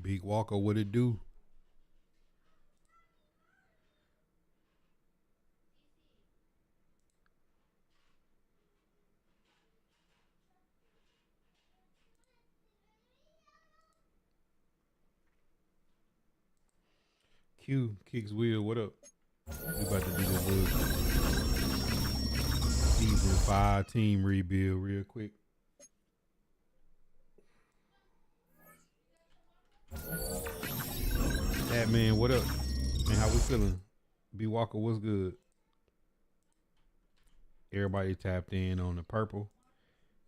Big Walker, what it do? Q, Kicks Wheel, what up? We about to do this little season 5 team rebuild real quick. That man, what up? Man, how we feeling? B Walker, what's good? Everybody tapped in on the purple.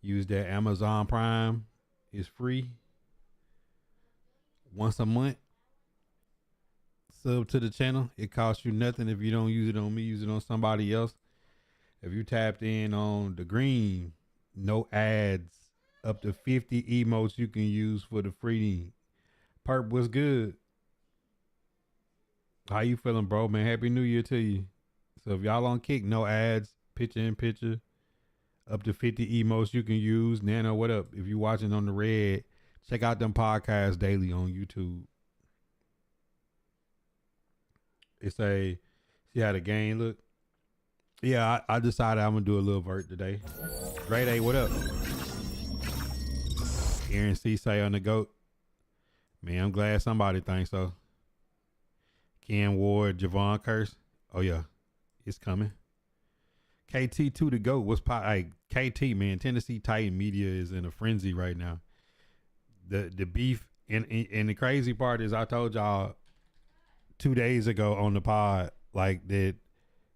Use that Amazon Prime. It's free. Once a month. Sub to the channel. It costs you nothing if you don't use it on me. Use it on somebody else. If you tapped in on the green, no ads. Up to 50 emotes you can use for the free. Perp, what's good? How you feeling, bro? Man, Happy New Year to you. So if y'all on Kick, no ads, picture in picture. Up to 50 emotes you can use. Nano, what up? If you watching on the red, check out them podcasts daily on YouTube. It's a, see how the game look? Yeah, I decided I'm going to do a little vert today. Great A, what up? Aaron C. say on the GOAT. Man, I'm glad somebody thinks so. Ken Ward, Javon Curse. Oh, yeah. It's coming. KT2 to GOAT. What's hey, KT, man. Tennessee Titan media is in a frenzy right now. The beef. And the crazy part is I told y'all 2 days ago on the pod, like that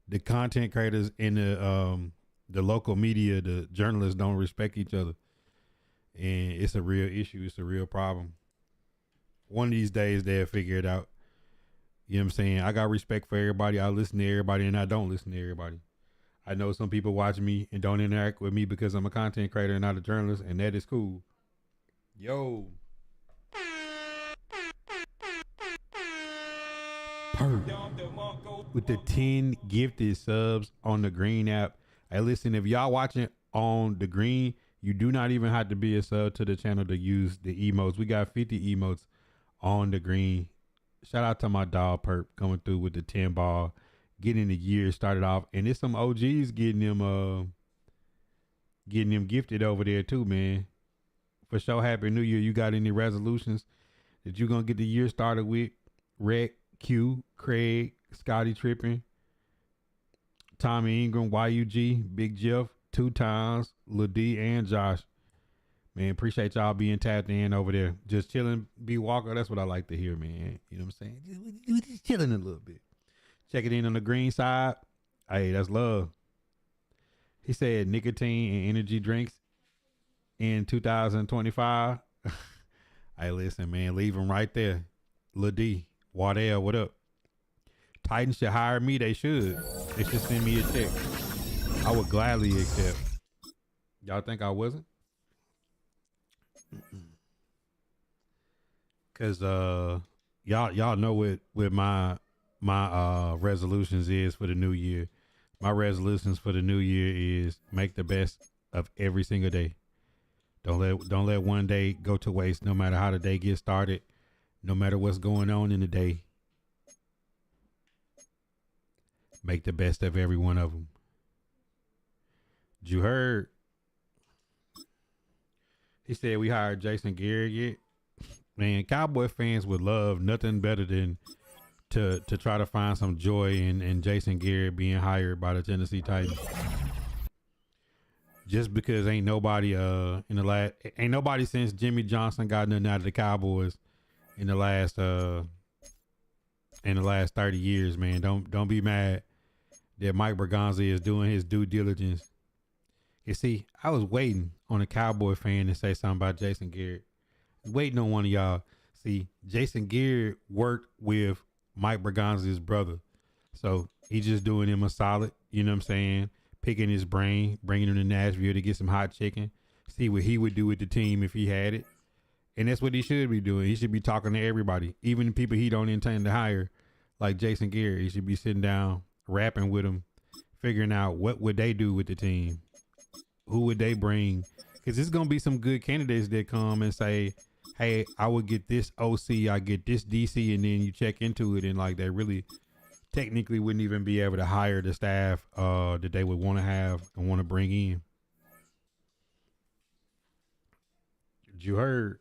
the content creators in the local media, the journalists don't respect each other. And it's a real issue. It's a real problem. One of these days they'll figure it out. You know what I'm saying? I got respect for everybody. I listen to everybody and I don't listen to everybody. I know some people watch me and don't interact with me because I'm a content creator and not a journalist, and that is cool. Yo. With the 10 gifted subs on the green app. Hey, listen, if y'all watching on the green, you do not even have to be a sub to the channel to use the emotes. We got 50 emotes on the green. Shout out to my dog Perp coming through with the 10 ball, getting the year started off. And there's some OGs getting them gifted over there too, man. For sure, Happy New Year. You got any resolutions that you're gonna get the year started with? Rec, Q, Craig, Scotty Trippin, Tommy Ingram, YUG, Big Jeff, 2 times, Lil D and Josh. Man, appreciate y'all being tapped in over there. Just chilling, B Walker. That's what I like to hear, man. You know what I'm saying? Just chilling a little bit. Check it in on the green side. Hey, that's love. He said nicotine and energy drinks in 2025. Hey, listen, man, leave them right there. Lil D, Wardell, what up? Titans should hire me. They should. They should send me a check. I would gladly accept. Y'all think I wasn't? Cause y'all know what my resolutions is for the new year. My resolutions for the new year is make the best of every single day. Don't let one day go to waste, no matter how the day gets started, no matter what's going on in the day. Make the best of every one of them. You heard? He said we hired Jason Garrett yet. Man, Cowboy fans would love nothing better than to try to find some joy in Jason Garrett being hired by the Tennessee Titans. Just because ain't nobody since Jimmy Johnson got nothing out of the Cowboys in the last 30 years, man. Don't be mad that Mike Berganza is doing his due diligence. You see, I was waiting on a Cowboy fan to say something about Jason Garrett. Waiting on one of y'all. See, Jason Garrett worked with Mike Berganza's brother. So he just doing him a solid, you know what I'm saying? Picking his brain, bringing him to Nashville to get some hot chicken. See what he would do with the team if he had it. And that's what he should be doing. He should be talking to everybody, even the people he don't intend to hire, like Jason Garrett. He should be sitting down, rapping with them, figuring out what would they do with the team. Who would they bring? Because there's going to be some good candidates that come and say, hey, I would get this OC, I get this DC, and then you check into it, and like they really technically wouldn't even be able to hire the staff that they would want to have and want to bring in. You heard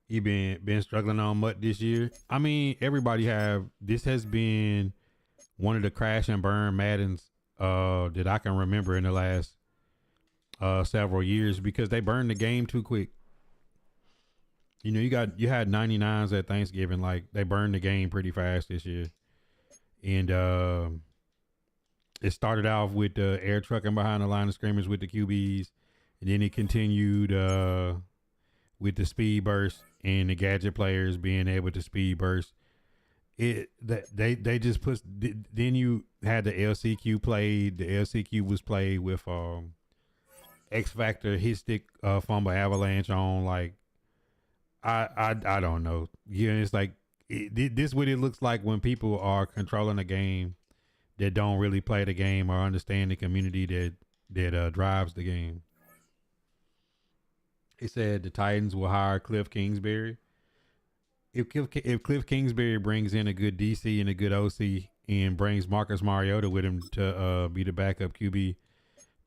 he been struggling on MUT this year. I mean, everybody have. This has been one of the crash and burn Maddens that I can remember in the last several years because they burned the game too quick. You know, you had 99s at Thanksgiving. Like they burned the game pretty fast this year, and it started off with the air trucking behind the line of scrimmage with the QBs, and then it continued with the speed burst and the gadget players being able to speed burst. They just put. Then you had the LCQ played. The LCQ was played with X Factor hit stick fumble avalanche on like. I don't know. Yeah, it's like this what it looks like when people are controlling a game that don't really play the game or understand the community that drives the game. He said the Titans will hire Cliff Kingsbury. If Cliff Kingsbury brings in a good DC and a good OC and brings Marcus Mariota with him to be the backup QB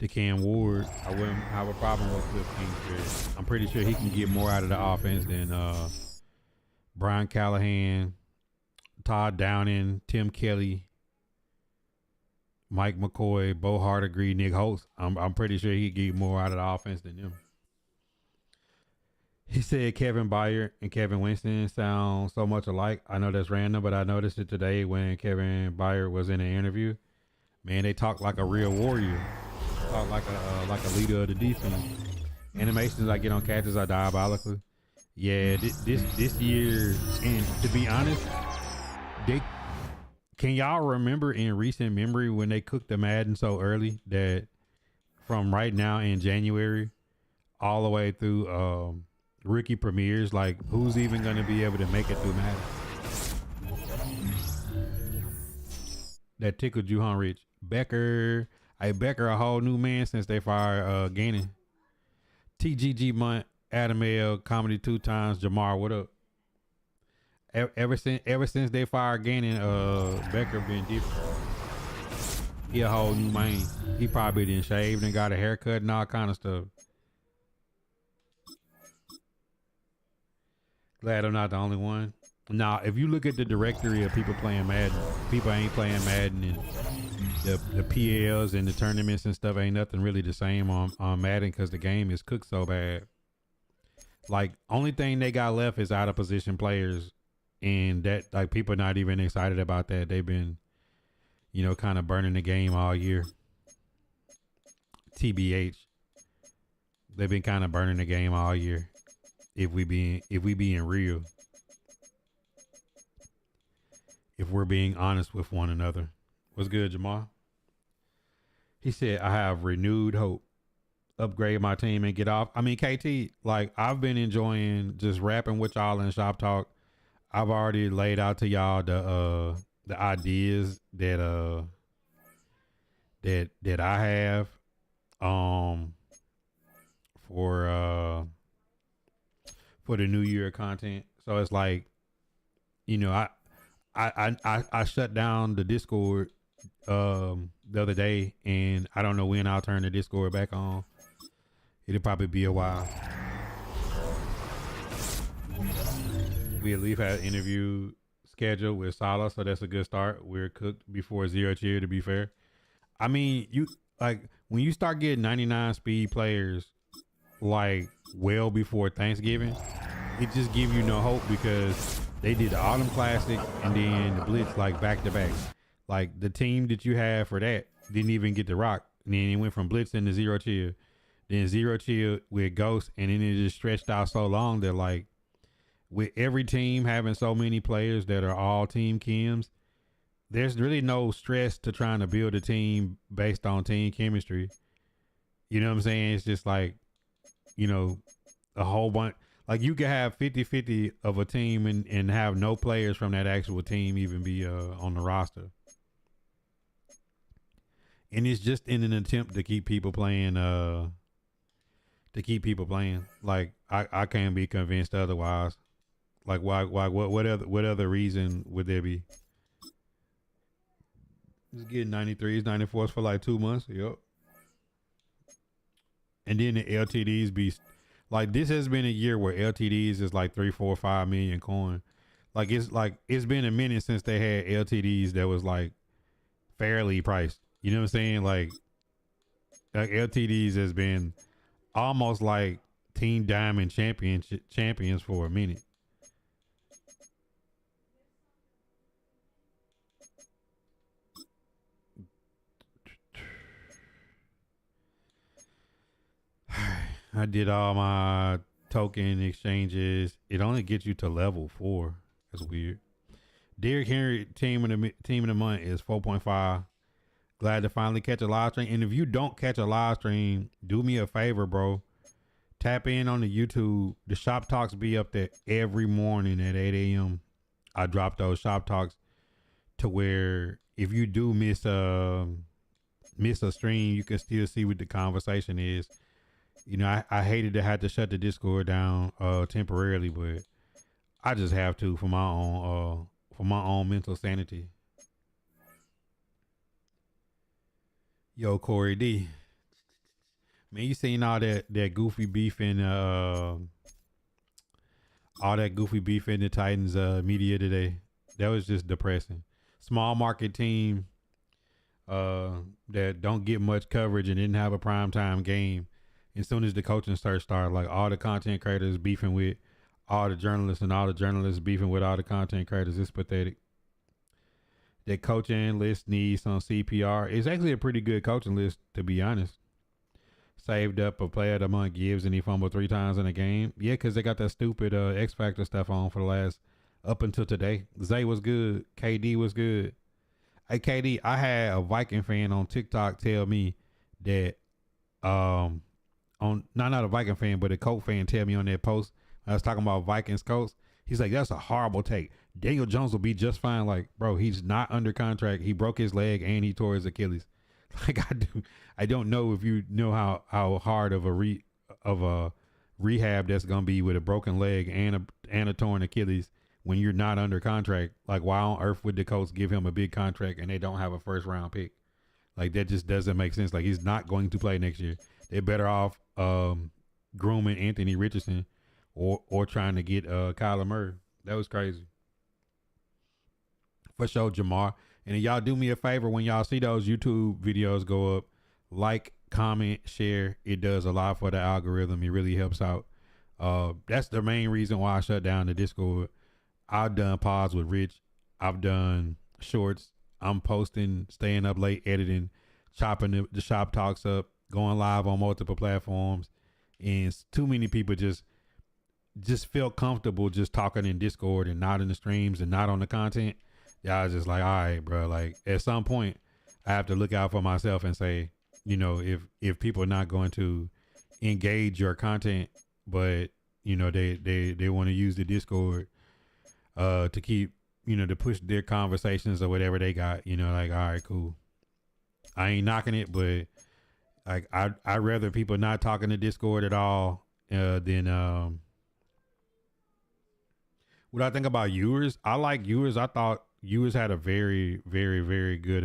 to Cam Ward, I wouldn't have a problem with Cliff Kingsbury. I'm pretty sure he can get more out of the offense than Brian Callahan, Todd Downing, Tim Kelly, Mike McCoy, Bo Hardegree, Nick Holtz. I'm pretty sure he could get more out of the offense than them. He said Kevin Byard and Kevin Winston sound so much alike. I know that's random, but I noticed it today when Kevin Byard was in an interview. Man, they talk like a real warrior. Talk like a leader of the defense. Animations I get on catches are diabolical. Yeah, this year, and to be honest, can y'all remember in recent memory when they cooked the Madden so early that from right now in January all the way through rookie premieres, like who's even going to be able to make it through Madden? That tickled you, huh, Rich? Becker a whole new man since they fired Gannon. TGG Munt, Adam L, Comedy 2 times, Jamar, what up? Ever since they fired Gannon, Becker been different. He a whole new man. He probably done shaved and got a haircut and all kind of stuff. Glad I'm not the only one. Nah, if you look at the directory of people playing Madden, people ain't playing Madden, and the PLs and the tournaments and stuff ain't nothing really the same on Madden because the game is cooked so bad. Like, only thing they got left is out of position players, and that, like, people not even excited about that. They've been, you know, kind of burning the game all year. TBH. They've been kind of burning the game all year. If we being real. If we're being honest with one another. What's good, Jamal? He said, I have renewed hope. Upgrade my team and get off. I mean, KT, like, I've been enjoying just rapping with y'all in Shop Talk. I've already laid out to y'all the ideas that I have for the new year content. So it's like, you know, I shut down the Discord the other day, and I don't know when I'll turn the Discord back on. It'll probably be a while. We at least had an interview scheduled with Sala, so that's a good start. We're cooked before Zero Cheer, to be fair. I mean, you like when you start getting 99 speed players like well before Thanksgiving, it just gives you no hope because they did the Autumn Classic and then the Blitz like back to back. Like the team that you had for that didn't even get to rock. And then it went from blitzing to zero chill. Then zero chill with ghost, and then it just stretched out so long that like with every team having so many players that are all team chems, there's really no stress to trying to build a team based on team chemistry. You know what I'm saying? It's just like, you know, a whole bunch. Like you could have 50-50 of a team and have no players from that actual team even be on the roster. And it's just in an attempt to keep people playing Like I can't be convinced otherwise. Like why what other reason would there be? Just getting 93s, 94s for like 2 months. Yep. And then the LTDs be like this has been a year where LTDs is like 3, 4, 5 million coin. Like it's been a minute since they had LTDs that was like fairly priced. You know what I'm saying? Like LTDs has been almost like Team Diamond champions for a minute. I did all my token exchanges. It only gets you to level 4. That's weird. Derrick Henry team of the month is 4.5. Glad to finally catch a live stream. And if you don't catch a live stream, do me a favor, bro. Tap in on the YouTube. The shop talks be up there every morning at 8 a.m. I drop those shop talks to where if you do miss a stream, you can still see what the conversation is. You know, I hated to have to shut the Discord down temporarily, but I just have to for my own mental sanity. Yo, Corey D. Man, you seen all that goofy beef in the Titans media today. That was just depressing. Small market team that don't get much coverage and didn't have a primetime game. As soon as the coaching search started, like all the content creators beefing with all the journalists and all the journalists beefing with all the content creators. It's pathetic. That coaching list needs some CPR. It's actually a pretty good coaching list, to be honest. Saved up a player of the month Gibbs and he fumbled 3 times in a game. Yeah, because they got that stupid X Factor stuff on for the last up until today. Zay was good. KD was good. Hey KD, I had a Viking fan on TikTok tell me that not a Viking fan, but a Colt fan tell me on that post. I was talking about Vikings Colts. He's like, that's a horrible take. Daniel Jones will be just fine. Like, bro, he's not under contract. He broke his leg and he tore his Achilles. Like I don't know if you know how hard of a rehab that's gonna be with a broken leg and a torn Achilles when you're not under contract. Like, why on earth would the Colts give him a big contract and they don't have a first round pick? Like, that just doesn't make sense. Like, he's not going to play next year. They're better off grooming Anthony Richardson or trying to get Kyler Murray. That was crazy. For sure, Jamar. And y'all do me a favor when y'all see those YouTube videos go up, like, comment, share. It does a lot for the algorithm. It really helps out. That's the main reason why I shut down the Discord. I've done pods with Rich. I've done shorts. I'm posting, staying up late, editing, chopping the shop talks up, going live on multiple platforms. And too many people just feel comfortable just talking in Discord and not in the streams and not on the content. Yeah, I was just like, all right, bro. Like, at some point, I have to look out for myself and say, you know, if people are not going to engage your content, but you know they want to use the Discord to keep, you know, to push their conversations or whatever they got, you know, like, all right, cool. I ain't knocking it, but like I'd rather people not talking to Discord at all than what I think about Ewers. I like Ewers. I thought Ewers had a very, very, very good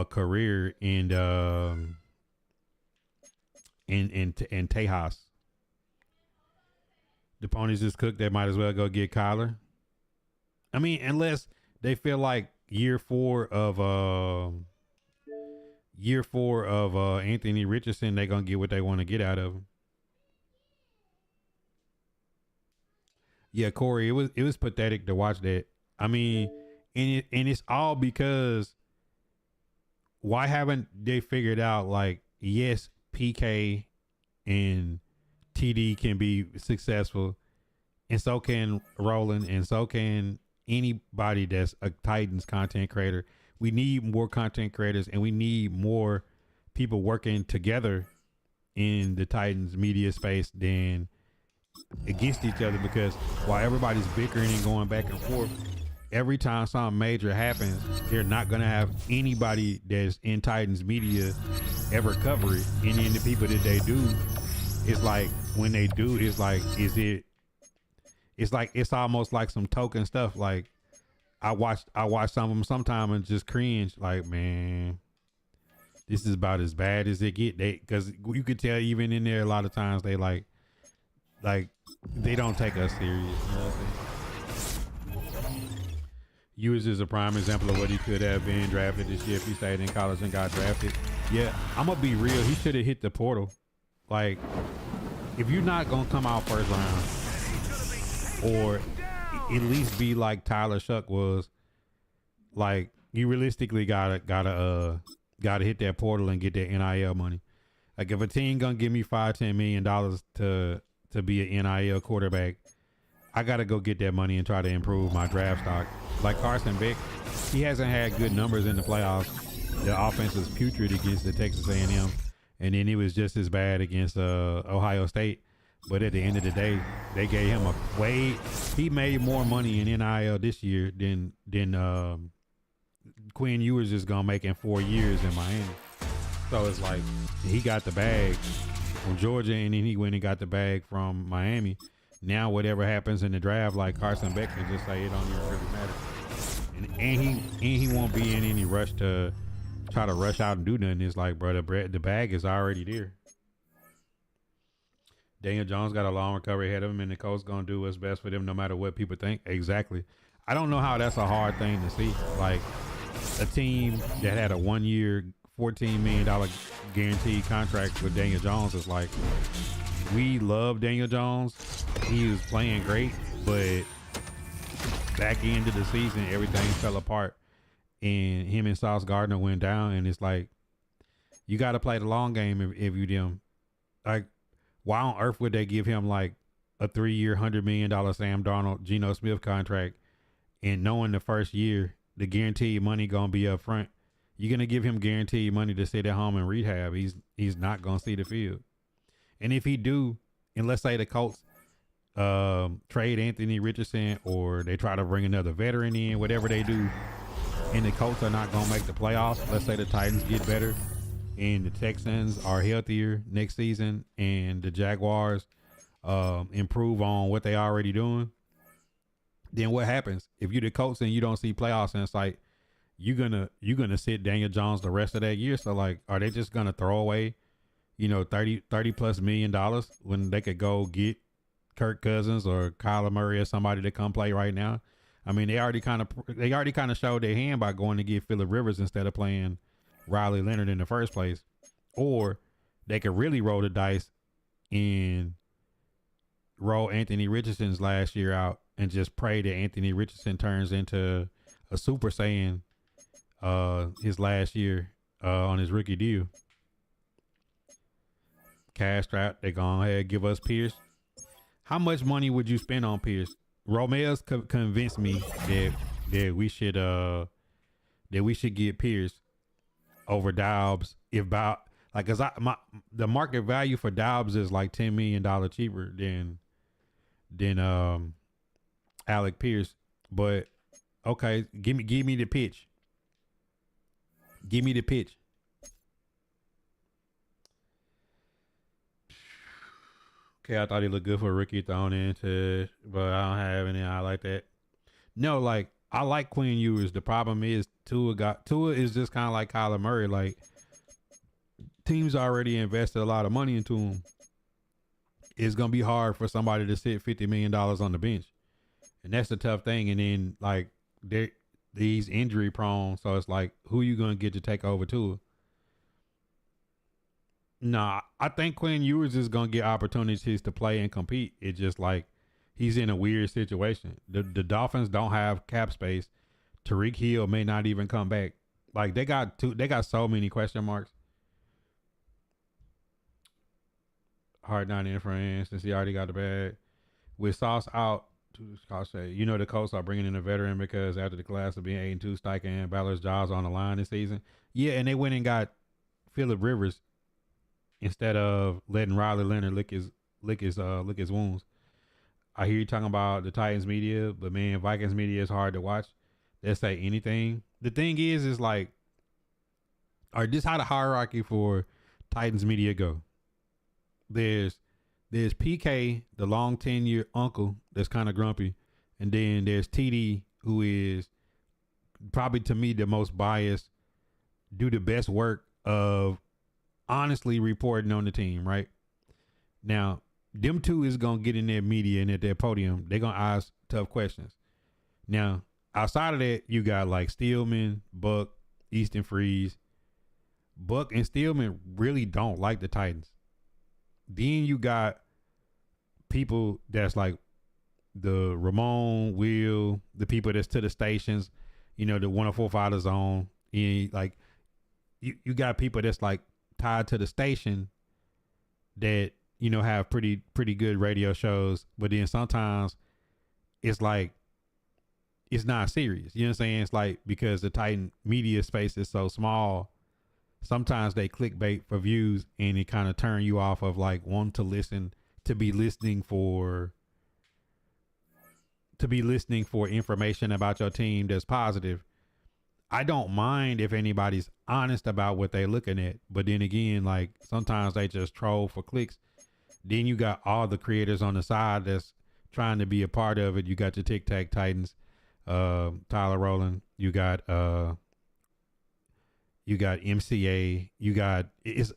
career in Tejas. The ponies is cooked. They might as well go get Kyler. I mean, unless they feel like year four of Anthony Richardson, they're gonna get what they want to get out of him. Yeah, Corey, it was pathetic to watch that. I mean, and it's all because why haven't they figured out like yes, PK and TD can be successful, and so can Roland, and so can anybody that's a Titans content creator. We need more content creators, and we need more people working together in the Titans media space than against each other, because while everybody's bickering and going back and forth, every time something major happens, they're not going to have anybody that's in Titans media ever cover it. And then the people that they do, it's like when they do, it's like, it's almost like some token stuff. Like I watch some of them sometime and just cringe, like, man, this is about as bad as it get. Cause you could tell even in there, a lot of times they like they don't take us serious. You know what I'm saying? Ewers is a prime example of what he could have been drafted this year if he stayed in college and got drafted. Yeah, I'm gonna be real. He should have hit the portal. Like, if you're not gonna come out first round, or at least be like Tyler Shuck was, like, you realistically gotta hit that portal and get that NIL money. Like, if a team gonna give me $5-10 million to be an NIL quarterback, I gotta go get that money and try to improve my draft stock. Like Carson Beck, he hasn't had good numbers in the playoffs. The offense was putrid against the Texas A&M, and then it was just as bad against Ohio State. But at the end of the day, they gave him he made more money in NIL this year than Quinn Ewers is gonna make in 4 years in Miami. So it's like he got the bag from Georgia, and then he went and got the bag from Miami. Now whatever happens in the draft, like Carson Beck can just say it don't even really matter. And he won't be in any rush to try to rush out and do nothing. It's like, bro, the bag is already there. Daniel Jones got a long recovery ahead of him, and the coach gonna do what's best for them no matter what people think. Exactly. I don't know how that's a hard thing to see. Like, a team that had a 1 year, $14 million guaranteed contract with Daniel Jones is like, we love Daniel Jones. He was playing great, but back end of the season, everything fell apart, and him and Sauce Gardner went down. And it's like, you got to play the long game if you them. Like, why on earth would they give him like a 3 year, $100 million Sam Darnold, Geno Smith contract, and knowing the first year the guaranteed money gonna be up front? You're gonna give him guaranteed money to sit at home and rehab. He's not gonna see the field. And if he do, and let's say the Colts trade Anthony Richardson, or they try to bring another veteran in, whatever they do, and the Colts are not gonna make the playoffs, let's say the Titans get better and the Texans are healthier next season, and the Jaguars improve on what they already doing, then what happens? If you're the Colts and you don't see playoffs in sight, you're gonna sit Daniel Jones the rest of that year. So like, are they just gonna throw away, 30 plus $1 million when they could go get Kirk Cousins or Kyler Murray or somebody to come play right now? I mean, they already kind of showed their hand by going to get Phillip Rivers instead of playing Riley Leonard in the first place. Or they could really roll the dice and roll Anthony Richardson's last year out and just pray that Anthony Richardson turns into a Super Saiyan his last year on his rookie deal. Cash trap, they go ahead give us Pierce. How much money would you spend on Pierce? Romel's convinced me that we should get Pierce over Dobbs. If about like, cause the market value for Dobbs is like $10 million cheaper than Alec Pierce. But okay, give me the pitch. Give me the pitch. Okay, I thought he looked good for a rookie thrown into, but I don't have any. I like that. No, like, I like Quinn Ewers. The problem is Tua is just kind of like Kyler Murray. Like, teams already invested a lot of money into him. It's gonna be hard for somebody to sit $50 million on the bench, and that's the tough thing. And then like these injury prone, so it's like, who you gonna get to take over Tua? Nah, I think Quinn Ewers is gonna get opportunities to play and compete. It's just like he's in a weird situation. The Dolphins don't have cap space. Tyreek Hill may not even come back. Like they got so many question marks. Hard not inference since he already got the bag. With Sauce out, you know the Colts are bringing in a veteran because after the class of being 8-2, Steichen and Ballard's jobs on the line this season. Yeah, and they went and got Phillip Rivers instead of letting Riley Leonard lick his wounds. I hear you talking about the Titans media, but man, Vikings media is hard to watch. They say anything. The thing is like, or this how the hierarchy for Titans media go. There's PK, the long tenure uncle that's kind of grumpy, and then there's TD, who is probably to me the most biased, do the best work of honestly reporting on the team. Right now, them two is gonna get in their media and at their podium. They're gonna ask tough questions. Now, outside of that, you got like Steelman, Buck, Easton Freeze. Buck and Steelman really don't like the Titans. Then you got people that's like the Ramon, Will, the people that's to the stations, the 104.5 zone. And like you got people that's like tied to the station that, have pretty good radio shows, but then sometimes it's like it's not serious. You know what I'm saying? It's like because the Titan media space is so small, sometimes they clickbait for views and it kind of turn you off of like wanting to listen, to be listening for information about your team that's positive. I don't mind if anybody's honest about what they're looking at, but then again, like sometimes they just troll for clicks. Then you got all the creators on the side that's trying to be a part of it. You got your Tic Tac Titans, Tyler Rowland. You got MCA. You got it's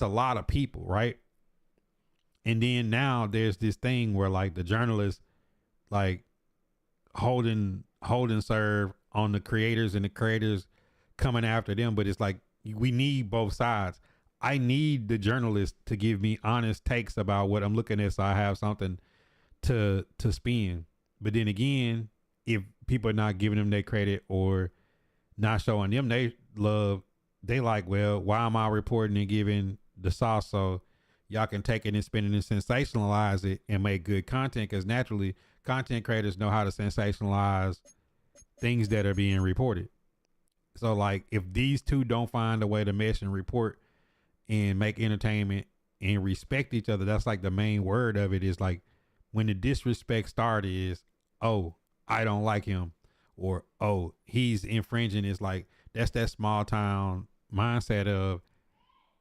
a lot of people, right? And then now there's this thing where like the journalists like holding serve on the creators and the creators coming after them, but it's like we need both sides. I need the journalists to give me honest takes about what I'm looking at so I have something to spin. But then again, if people are not giving them their credit or not showing them they love, they like, well, why am I reporting and giving the sauce so y'all can take it and spin it and sensationalize it and make good content? Because naturally, content creators know how to sensationalize things that are being reported. So like if these two don't find a way to mesh and report and make entertainment and respect each other, that's like the main word of it, is like when the disrespect started is, oh, I don't like him, or oh, he's infringing. It's like that's that small town mindset of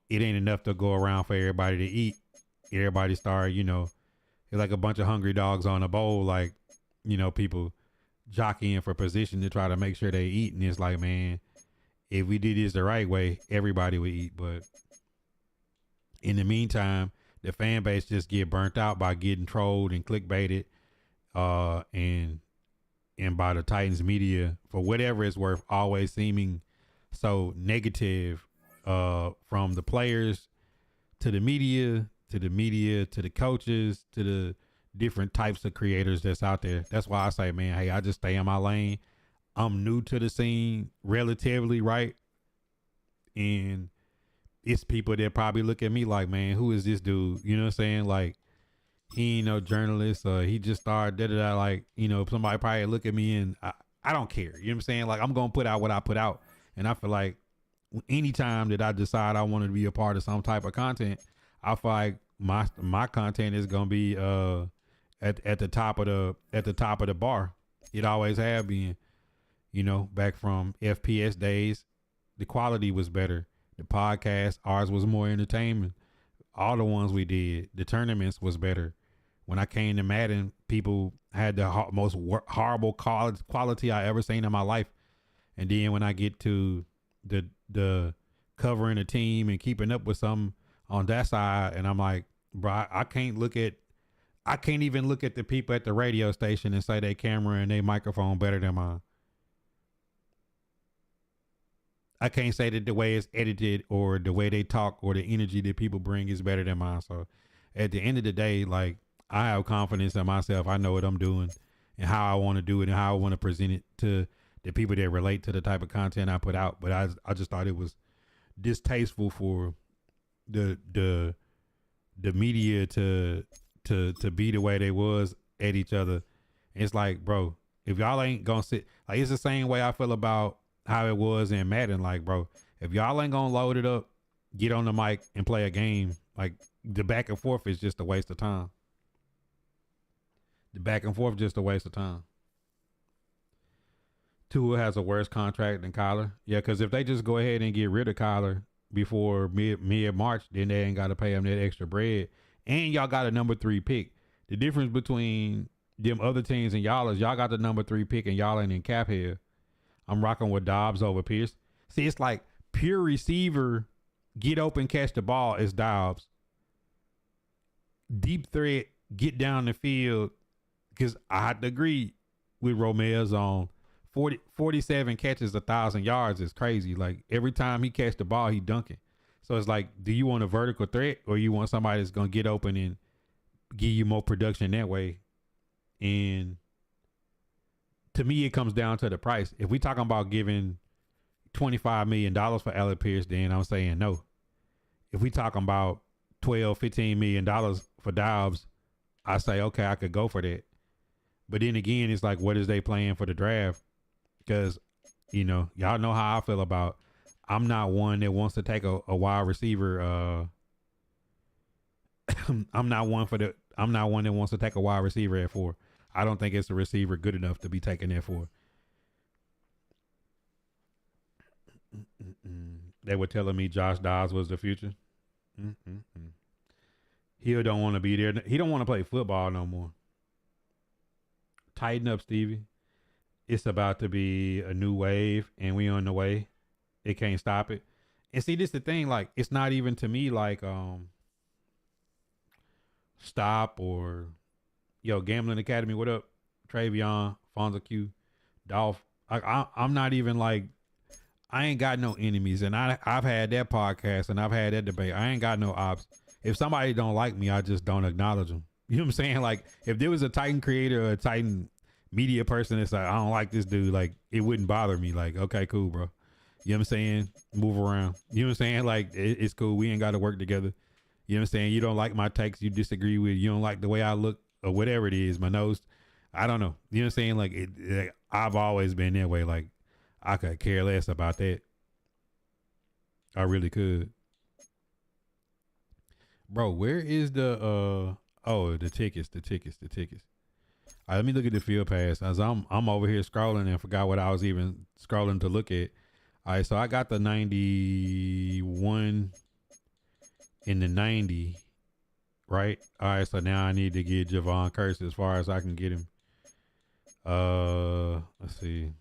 it ain't enough to go around for everybody to eat. Everybody start, it's like a bunch of hungry dogs on a bowl, like, people jockeying for position to try to make sure they eat. And it's like, man, if we did this the right way, everybody would eat. But in the meantime, the fan base just get burnt out by getting trolled and clickbaited, and by the Titans media for whatever it's worth, always seeming so negative, from the players to the media, to the coaches, to the different types of creators that's out there. That's why I say, man, hey, I just stay in my lane. I'm new to the scene relatively, right? And it's people that probably look at me like, man, who is this dude? You know what I'm saying? Like, he ain't no journalist. He just started da-da-da. Like, somebody probably look at me and I don't care. You know what I'm saying? Like, I'm going to put out what I put out. And I feel like anytime that I decide I want to be a part of some type of content, I feel like my content is going to be at the top of the bar. It always have been. Back from FPS days, the quality was better. The podcast, ours was more entertainment. All the ones we did, the tournaments was better. When I came to Madden, people had the most horrible quality I ever seen in my life. And then when I get to the covering a team and keeping up with some on that side, and I'm like, bro, I can't even look at the people at the radio station and say their camera and their microphone better than mine. I can't say that the way it's edited or the way they talk or the energy that people bring is better than mine. So at the end of the day, like, I have confidence in myself. I know what I'm doing and how I want to do it and how I want to present it to the people that relate to the type of content I put out. But I just thought it was distasteful for the media to be the way they was at each other. It's like, bro, if y'all ain't gonna sit, like, it's the same way I feel about how it was in Madden. Like, bro, if y'all ain't gonna load it up, get on the mic and play a game, like, the back and forth is just a waste of time. The back and forth just a waste of time. Tua has a worse contract than Kyler. Yeah, because if they just go ahead and get rid of Kyler before mid-March, then they ain't got to pay him that extra bread. And y'all got a number 3 pick. The difference between them other teams and y'all is y'all got the number 3 pick and y'all ain't in cap here. I'm rocking with Dobbs over Pierce. See, it's like pure receiver, get open, catch the ball is Dobbs. Deep threat, get down the field, because I have to agree with Romeo's on 47 catches, 1,000 yards is crazy. Like, every time he catch the ball, he dunking. So it's like, do you want a vertical threat or you want somebody that's going to get open and give you more production that way? And to me, it comes down to the price. If we talking about giving $25 million for Alec Pierce, then I'm saying no. If we talking about $12-15 million for Dobbs, I say, okay, I could go for that. But then again, it's like, what is they playing for the draft? Because, you know, y'all know how I feel about, I'm not one that wants to take a wide receiver. I'm not one that wants to take a wide receiver at 4. I don't think it's a receiver good enough to be taken at 4. They were telling me Josh Dobbs was the future. He don't want to be there. He don't want to play football no more. Tighten up, Stevie. It's about to be a new wave, and we on the way. It can't stop it. And see, this is the thing. Like, it's not even to me like stop or Gambling Academy. What up, Travion, Fonzo Q, Dolph? I'm not even like, I ain't got no enemies, and I've had that podcast and I've had that debate. I ain't got no ops. If somebody don't like me, I just don't acknowledge them. You know what I'm saying? Like, if there was a Titan creator or a Titan media person that's like, I don't like this dude, like, it wouldn't bother me. Like, okay, cool, bro. You know what I'm saying? Move around. You know what I'm saying? Like, it's cool. We ain't got to work together. You know what I'm saying? You don't like my takes. You disagree with, you don't like the way I look or whatever it is, my nose. I don't know. You know what I'm saying? Like, I've always been that way. Like, I could care less about that. I really could. Bro, where is the tickets. All right, let me look at the field pass. As I'm over here scrolling and forgot what I was even scrolling to look at. All right, so I got the 91 in the 90, right? All right, so now I need to get Javon Curse as far as I can get him. Let's see.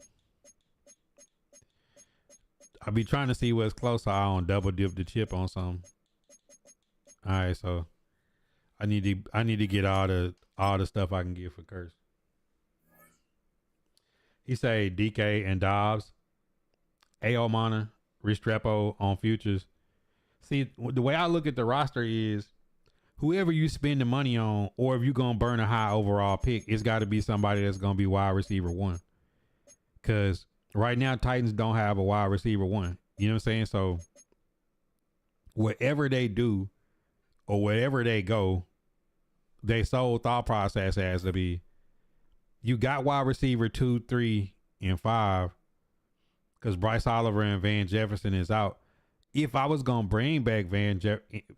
I'll be trying to see what's close so I don't double dip the chip on something. All right, so I need to get all the stuff I can get for Curse. He say DK and Dobbs, A.O. Mana, Restrepo on futures. See, the way I look at the roster is whoever you spend the money on, or if you're going to burn a high overall pick, it's got to be somebody that's going to be wide receiver 1. Because right now, Titans don't have a wide receiver 1. You know what I'm saying? So whatever they do or wherever they go, their sole thought process has to be, you got wide receiver 2, 3, and 5 because Bryce Oliver and Van Jefferson is out. If I was going to bring back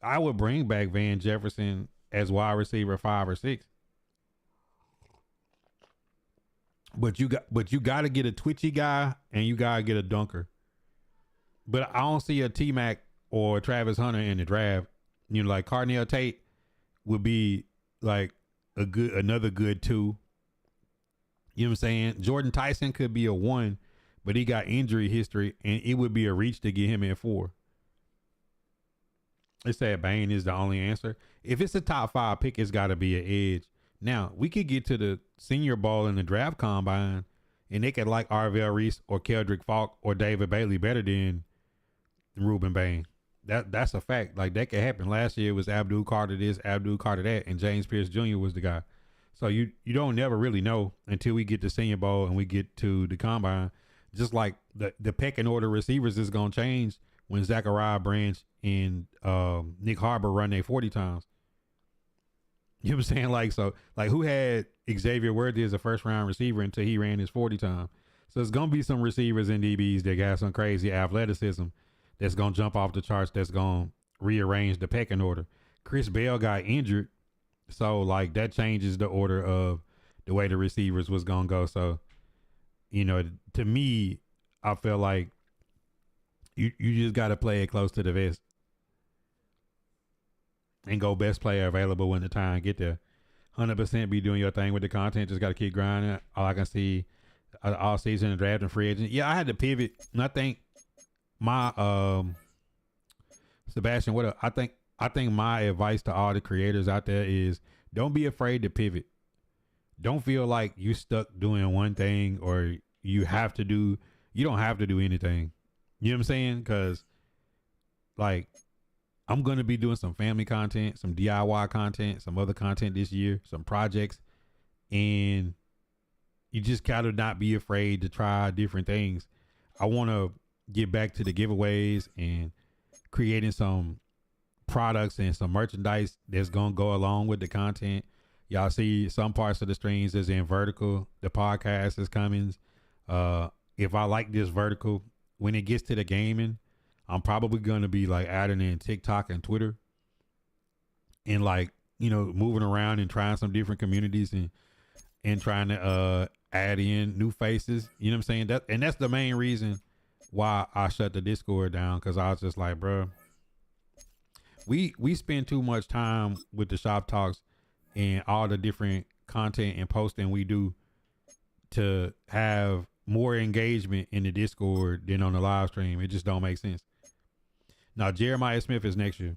I would bring back Van Jefferson as wide receiver 5 or 6. But you got to get a twitchy guy and you got to get a dunker. But I don't see a T-Mac or Travis Hunter in the draft. You know, like Carnell Tate would be like another good 2. You know what I'm saying? Jordan Tyson could be a 1, but he got injury history and it would be a reach to get him at 4. They said Bain is the only answer. If it's a top 5 pick, it's got to be an edge. Now, we could get to the Senior Bowl in the draft combine and they could like Arvell Reese or Keldrick Falk or David Bailey better than Ruben Bain. That's a fact. Like, that could happen. Last year it was Abdul Carter this, Abdul Carter that, and James Pierce Jr. was the guy. So you don't never really know until we get to Senior Bowl and we get to the combine. Just like the pecking order receivers is gonna change when Zachariah Branch and Nick Harbor run their 40 times. You know what I'm saying? Like, so, like, who had Xavier Worthy as a first round receiver until he ran his 40 time? So it's gonna be some receivers and DBs that got some crazy athleticism that's gonna jump off the charts. That's gonna rearrange the pecking order. Chris Bell got injured, so like that changes the order of the way the receivers was gonna go. So, you know, to me, I feel like you just got to play it close to the vest and go best player available when the time get there. 100% be doing your thing with the content. Just got to keep grinding. All I can see all season and draft and free agent. Yeah, I had to pivot. And I think my Sebastian, I think my advice to all the creators out there is don't be afraid to pivot. Don't feel like you stuck doing one thing or you don't have to do anything. You know what I'm saying? Because like I'm going to be doing some family content, some DIY content, some other content this year, some projects. And you just gotta not be afraid to try different things. I want to get back to the giveaways and creating some products and some merchandise that's going to go along with the content. Y'all see some parts of the streams is in vertical. The podcast is coming. If I like this vertical, when it gets to the gaming, I'm probably going to be like adding in TikTok and Twitter and like, you know, moving around and trying some different communities and trying to add in new faces. You know what I'm saying? And that's the main reason why I shut the Discord down. Cause I was just like, bro, we spend too much time with the shop talks and all the different content and posting we do to have more engagement in the Discord than on the live stream. It just don't make sense. Now, Jeremiah Smith is next year.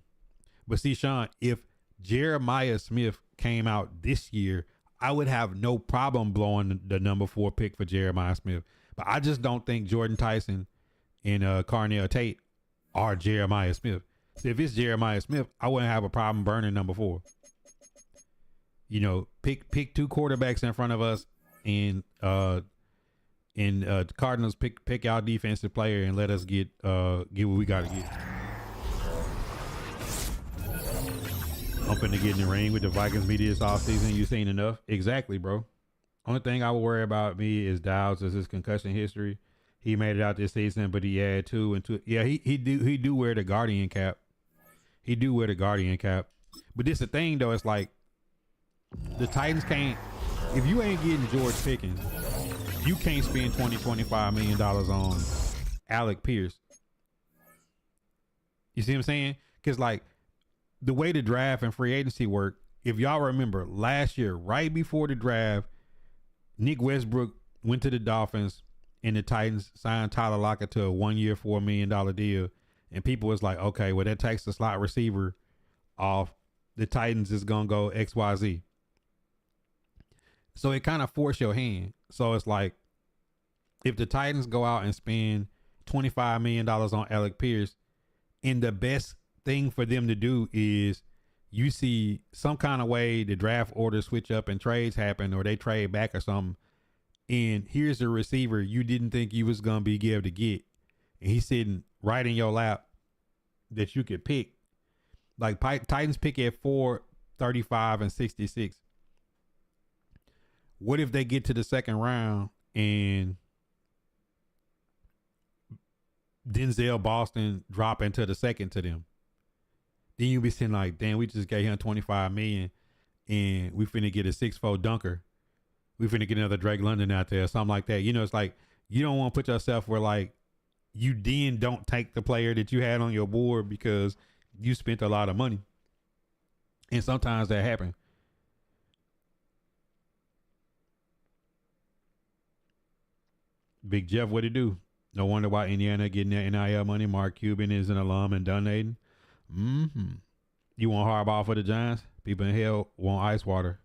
But see, Sean, if Jeremiah Smith came out this year, I would have no problem blowing the number 4 pick for Jeremiah Smith. But I just don't think Jordan Tyson and Carnell Tate are Jeremiah Smith. So if it's Jeremiah Smith, I wouldn't have a problem burning number 4. You know, pick 2 quarterbacks in front of us and Cardinals pick our defensive player and let us get what we got to get. I'm finna get in the ring with the Vikings media this offseason. You seen enough? Exactly, bro. Only thing I would worry about me is Dowds is his concussion history. He made it out this season, but he had 2 and 2. Yeah, he do wear the Guardian cap. He do wear the Guardian cap. But this the thing though, it's like the Titans can't, if you ain't getting George Pickens, you can't spend $20-25 million on Alec Pierce. You see what I'm saying? Because like the way the draft and free agency work, if y'all remember last year, right before the draft, Nick Westbrook went to the Dolphins and the Titans signed Tyler Lockett to a 1-year, $4 million deal. And people was like, okay, well, that takes the slot receiver off. The Titans is going to go XYZ. So it kind of forced your hand. So it's like, if the Titans go out and spend $25 million on Alec Pierce, and the best thing for them to do is you see some kind of way the draft order switch up and trades happen or they trade back or something. And here's a receiver you didn't think you was going to be able to get. And he's sitting right in your lap that you could pick. Like Titans pick at 4, 35, and 66. What if they get to the second round and Denzel Boston drop into the second to them? Then you be saying like, damn, we just gave him $25 million and we finna get a 6'4" dunker. We finna get another Drake London out there or something like that. You know, it's like, you don't want to put yourself where like you then don't take the player that you had on your board because you spent a lot of money. And sometimes that happens. Big Jeff, what it do? No wonder why Indiana getting their NIL money. Mark Cuban is an alum and donating. You want Harbaugh for the Giants? People in hell want ice water.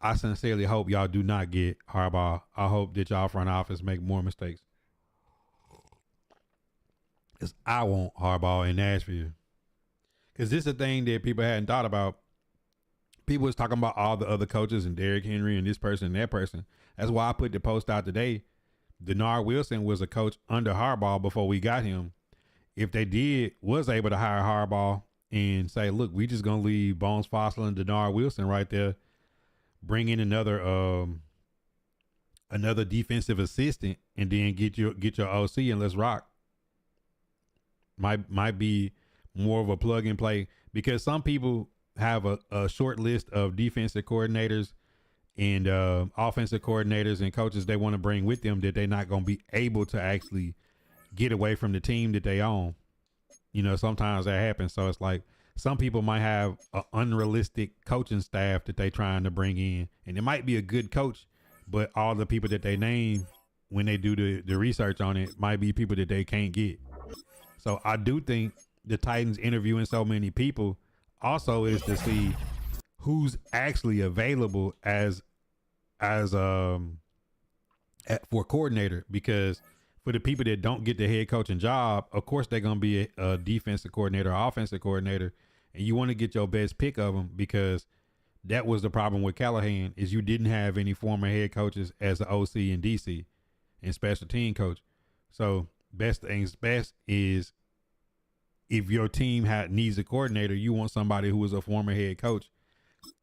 I sincerely hope y'all do not get Harbaugh. I hope that y'all front office make more mistakes. Because I want Harbaugh in Nashville. Because this is a thing that people hadn't thought about. People was talking about all the other coaches and Derrick Henry and this person and that person. That's why I put the post out today. Denard Wilson was a coach under Harbaugh before we got him. If they was able to hire Harbaugh and say, look, we just gonna leave Bones Fossil and Denard Wilson right there, bring in another defensive assistant, and then get your OC and let's rock. Might be more of a plug and play, because some people have a short list of defensive coordinators and offensive coordinators and coaches they want to bring with them that they're not going to be able to actually get away from the team that they own. You know, sometimes that happens. So it's like some people might have an unrealistic coaching staff that they trying to bring in, and it might be a good coach, but all the people that they name when they do the research on it might be people that they can't get. So I do think the Titans interviewing so many people also is to see who's actually available for coordinator, because for the people that don't get the head coaching job, of course they're going to be a defensive coordinator or offensive coordinator, and you want to get your best pick of them, because that was the problem with Callahan, is you didn't have any former head coaches as an OC and DC and special team coach. So best is if your team needs a coordinator, you want somebody who is a former head coach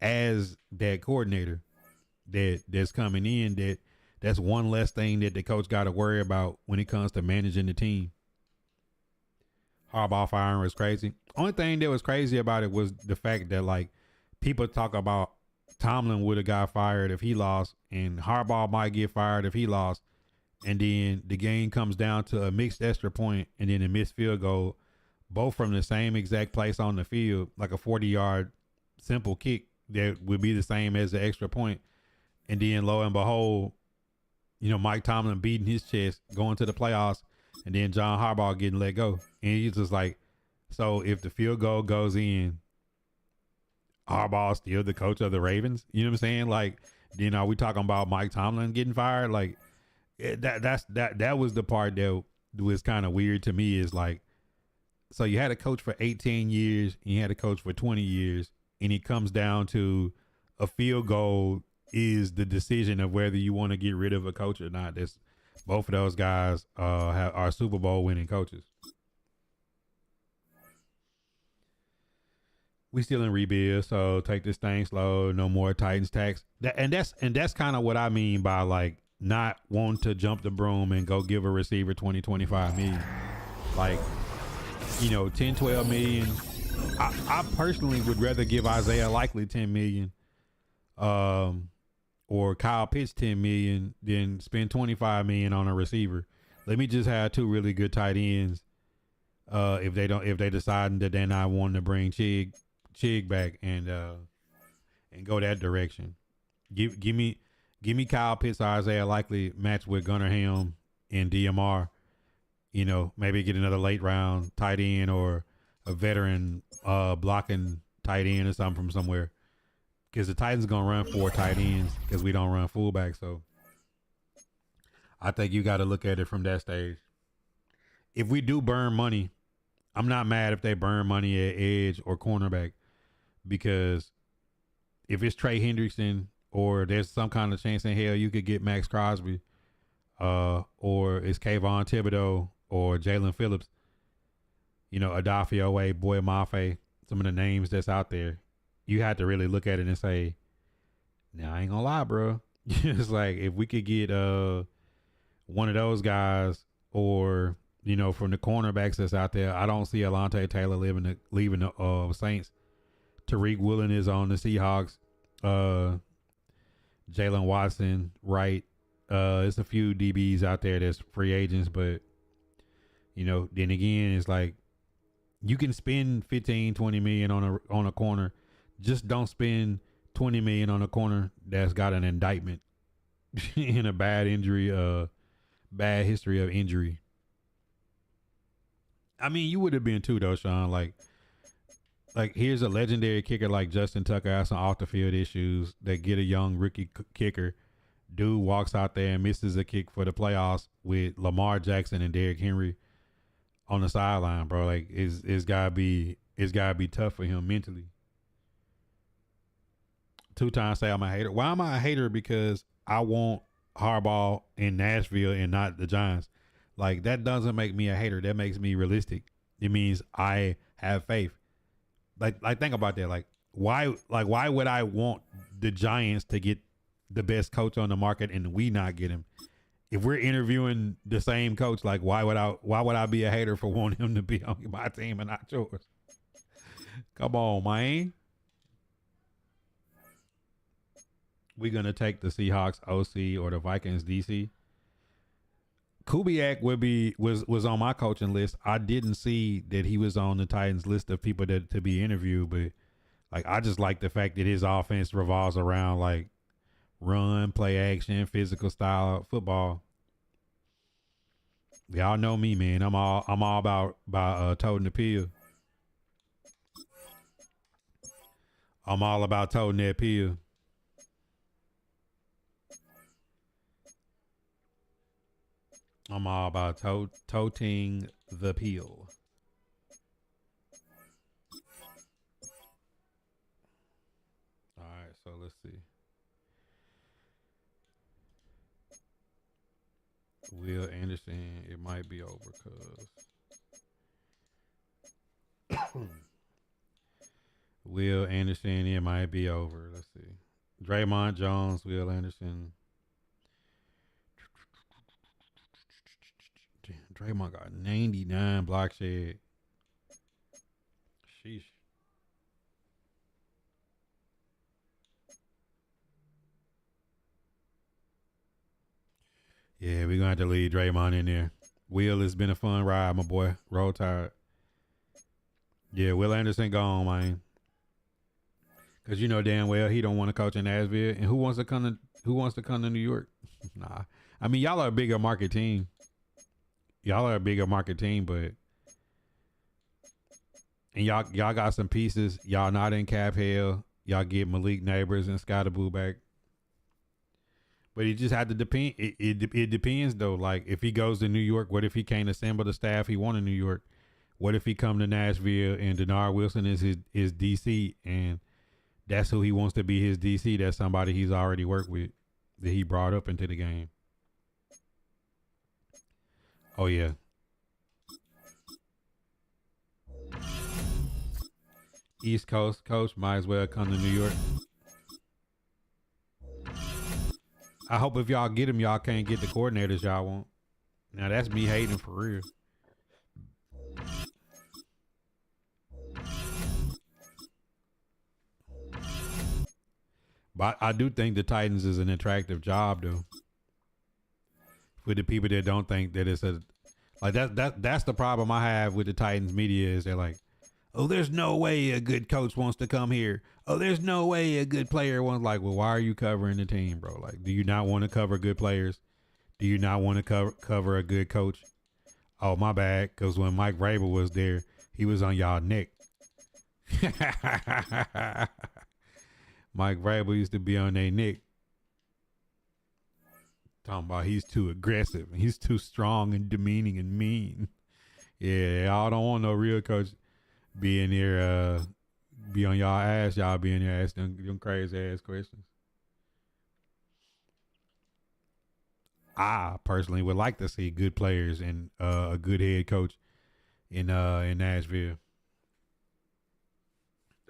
as that coordinator that's coming in. That's one less thing that the coach got to worry about when it comes to managing the team. Harbaugh firing was crazy. Only thing that was crazy about it was the fact that, like, people talk about Tomlin would have got fired if he lost, and Harbaugh might get fired if he lost. And then the game comes down to a mixed extra point and then a missed field goal, both from the same exact place on the field, like a 40-yard simple kick that would be the same as the extra point. And then lo and behold, you know, Mike Tomlin beating his chest, going to the playoffs, and then John Harbaugh getting let go. And he's just like, so if the field goal goes in, Harbaugh's still the coach of the Ravens? You know what I'm saying? Like, then are we talking about Mike Tomlin getting fired? Like, that was the part that was kind of weird to me, is like, so you had a coach for 18 years and you had a coach for 20 years, and it comes down to a field goal is the decision of whether you want to get rid of a coach or not. That's both of those guys are Super Bowl winning coaches. We still in rebuild, so take this thing slow. No more Titans tax. That's kind of what I mean by, like, not wanting to jump the broom and go give a receiver 20-25 million. Like, you know, 10-12 million. I personally would rather give Isaiah Likely 10 million or Kyle Pitts 10 million than spend 25 million on a receiver. Let me just have two really good tight ends if they decide that they're not wanting to bring Chig back and go that direction. Give me Kyle Pitts or Isaiah Likely matched with Gunnar Helm and DMR. You know, maybe get another late round tight end or a veteran blocking tight end or something from somewhere. Because the Titans going to run 4 tight ends because we don't run fullback. So I think you got to look at it from that stage. If we do burn money, I'm not mad if they burn money at edge or cornerback, because if it's Trey Hendrickson or there's some kind of chance in hell you could get Max Crosby or it's Kayvon Thibodeau or Jalen Phillips, you know, Adafio Way, Boy Mafe, some of the names that's out there, you have to really look at it and say, now I ain't gonna lie, bro. It's like, if we could get one of those guys, or, you know, from the cornerbacks that's out there, I don't see Alontae Taylor leaving the Saints. Tariq Woolen is on the Seahawks. Jalen Watson, right? There's a few DBs out there that's free agents, but, you know, then again, it's like, you can spend 15-20 million on a corner. Just don't spend 20 million on a corner that's got an indictment in a bad history of injury. I mean, you would have been too, though, Sean. Like here's a legendary kicker like Justin Tucker has some off the field issues that get a young rookie kicker. Dude walks out there and misses a kick for the playoffs with Lamar Jackson and Derrick Henry on the sideline, bro. Like, it's gotta be tough for him mentally. 2 times say I'm a hater. Why am I a hater? Because I want Harbaugh in Nashville and not the Giants. Like that doesn't make me a hater. That makes me realistic. It means I have faith. Like think about that. Why would I want the Giants to get the best coach on the market and we not get him? If we're interviewing the same coach, like why would I be a hater for wanting him to be on my team and not yours? Come on, man. We're gonna take the Seahawks OC or the Vikings DC. Kubiak was on my coaching list. I didn't see that he was on the Titans list of people to be interviewed, but like I just like the fact that his offense revolves around like run, play action, physical style football. Y'all know me, man. I'm all about toting the pill. I'm all about toting that pill. I'm all about toting the pill. All right, so let's see. Will Anderson, it might be over because Will Anderson, it might be over. Let's see. Draymond Jones, Will Anderson. Draymond got 99 block shed. Sheesh. Yeah, we're gonna have to leave Draymond in there. Will, it's been a fun ride, my boy. Roll Tide. Yeah, Will Anderson gone, man. Cause you know damn well he don't want to coach in Nashville. And who wants to come to New York? Nah. I mean, y'all are a bigger market team. But and y'all got some pieces. Y'all not in cap hell. Y'all get Malik Neighbors and Scottaboo back. But it just had to depend. It depends though. Like if he goes to New York, what if he can't assemble the staff he want in New York? What if he come to Nashville and Denard Wilson is his DC and that's who he wants to be his DC? That's somebody he's already worked with that he brought up into the game. Oh yeah. East Coast coach might as well come to New York. I hope if y'all get him, y'all can't get the coordinators y'all want. Now that's me hating for real. But I do think the Titans is an attractive job though. For the people that don't think that it's that's the problem I have with the Titans media is they're like, oh, there's no way a good coach wants to come here. Oh, there's no way a good player wants. Like, well, why are you covering the team, bro? Like, do you not want to cover good players? Do you not want to cover a good coach? Oh, my bad. Because when Mike Vrabel was there, he was on y'all neck. Mike Vrabel used to be on their neck. Talking about he's too aggressive. And he's too strong and demeaning and mean. Yeah, y'all don't want no real coach be in there, be on y'all ass. Y'all be in there asking them crazy ass questions. I personally would like to see good players and a good head coach in Nashville.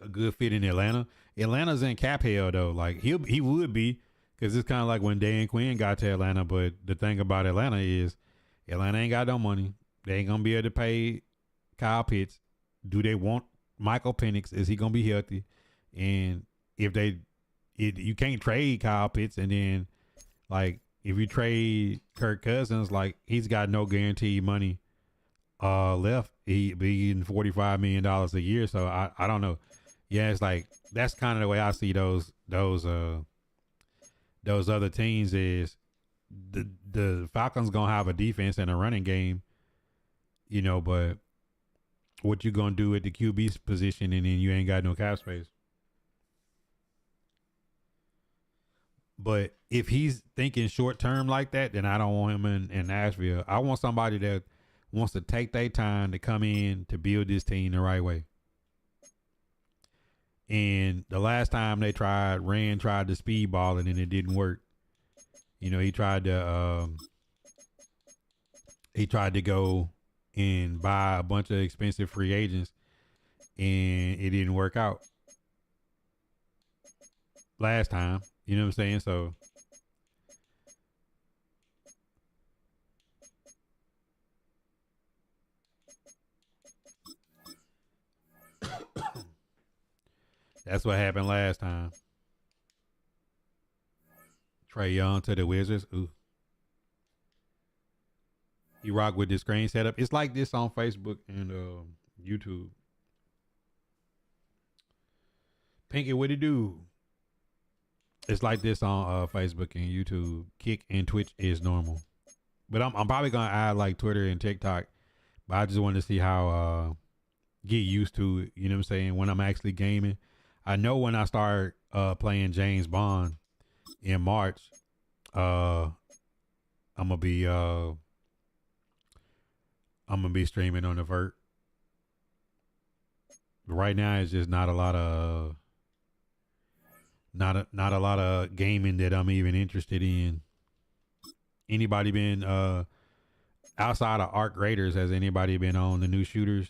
A good fit in Atlanta. Atlanta's in cap hell though. Like he would be because it's kind of like when Dan Quinn got to Atlanta. But the thing about Atlanta is Atlanta ain't got no money. They ain't gonna be able to pay Kyle Pitts. Do they want Michael Penix? Is he gonna be healthy? And if you can't trade Kyle Pitts, and then like if you trade Kirk Cousins, like he's got no guaranteed money left. He be getting $45 million a year. So I don't know. Yeah, it's like that's kind of the way I see those other teams is the Falcons gonna have a defense and a running game, but what you gonna do at the QB position and then you ain't got no cap space. But if he's thinking short term like that, then I don't want him in Nashville. I want somebody that wants to take their time to come in to build this team the right way. And the last time they Rand tried to speedball it and it didn't work. You know, he tried to go and buy a bunch of expensive free agents and it didn't work out last time. You know what I'm saying? So that's what happened last time. Trae Young to the Wizards. Ooh. You rock with this screen setup. It's like this on Facebook and YouTube. Pinky, what it do? It's like this on Facebook and YouTube. Kick and Twitch is normal. But I'm probably gonna add like Twitter and TikTok. But I just wanted to see how get used to it. You know what I'm saying? When I'm actually gaming. I know when I start playing James Bond in March, I'm gonna be streaming on the Vert. But right now it's just not a lot of not a lot of gaming that I'm even interested in. Anybody been outside of Arc Raiders? Has anybody been on the new shooters?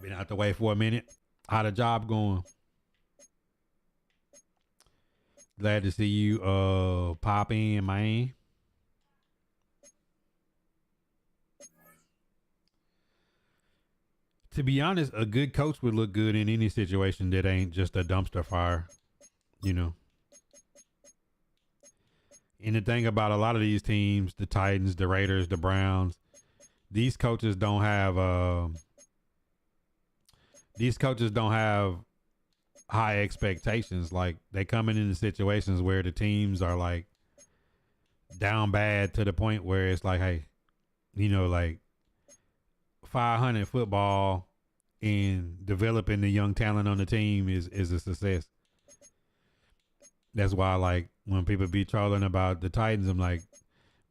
Been out the way for a minute. How the job going? Glad to see you pop in, man. To be honest, a good coach would look good in any situation that ain't just a dumpster fire, you know. And the thing about a lot of these teams, the Titans, the Raiders, the Browns, these coaches don't have high expectations. Like they coming into situations where the teams are like down bad to the point where it's like, hey, you know, like 500 football and developing the young talent on the team is a success. That's why, like, when people be trolling about the Titans, I'm like,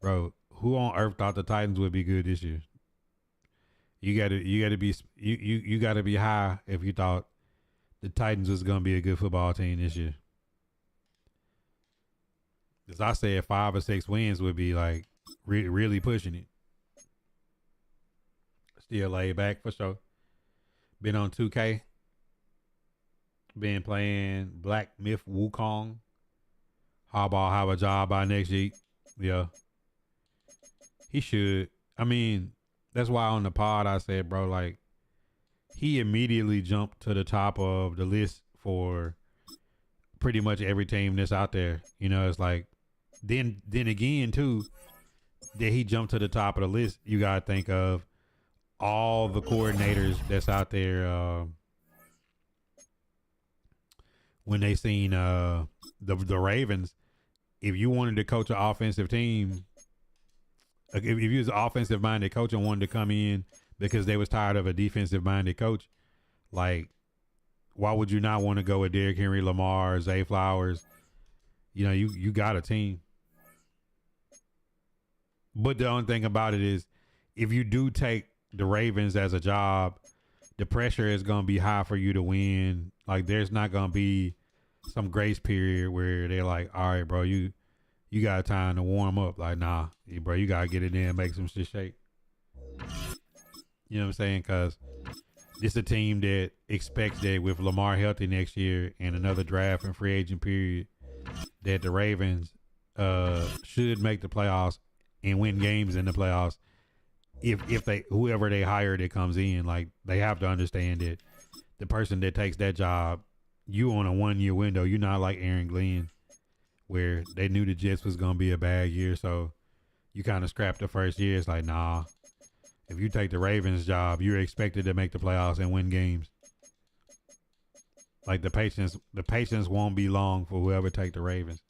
bro, who on earth thought the Titans would be good this year? You gotta be high if you thought the Titans was gonna be a good football team this year. Because I said 5 or 6 wins would be like really pushing it. Still laid back for sure. Been on 2K. Been playing Black Myth Wukong. Harbaugh have a job by next week. Yeah. He should. I mean, that's why on the pod I said, bro, like, he immediately jumped to the top of the list for pretty much every team that's out there. You know, it's like, then again, too, that he jumped to the top of the list, you got to think of all the coordinators that's out there when they seen the Ravens. If you wanted to coach an offensive team, if you was an offensive minded coach and wanted to come in because they was tired of a defensive minded coach, like, why would you not want to go with Derrick Henry, Lamar, Zay Flowers? You know, you got a team. But the only thing about it is, if you do take the Ravens as a job, the pressure is going to be high for you to win. Like, there's not going to be some grace period where they're like, all right, bro, you got time to warm up. Like, nah, bro, you got to get it in and make some shit shake. You know what I'm saying? Because it's a team that expects that with Lamar healthy next year and another draft and free agent period, that the Ravens should make the playoffs and win games in the playoffs. If they, whoever they hire that comes in, like, they have to understand that the person that takes that job, you on a 1-year window. You're not like Aaron Glenn, where they knew the Jets was gonna be a bad year, so you kind of scrapped the first year. It's like, nah, if you take the Ravens job, you're expected to make the playoffs and win games. Like, the patience won't be long for whoever take the Ravens.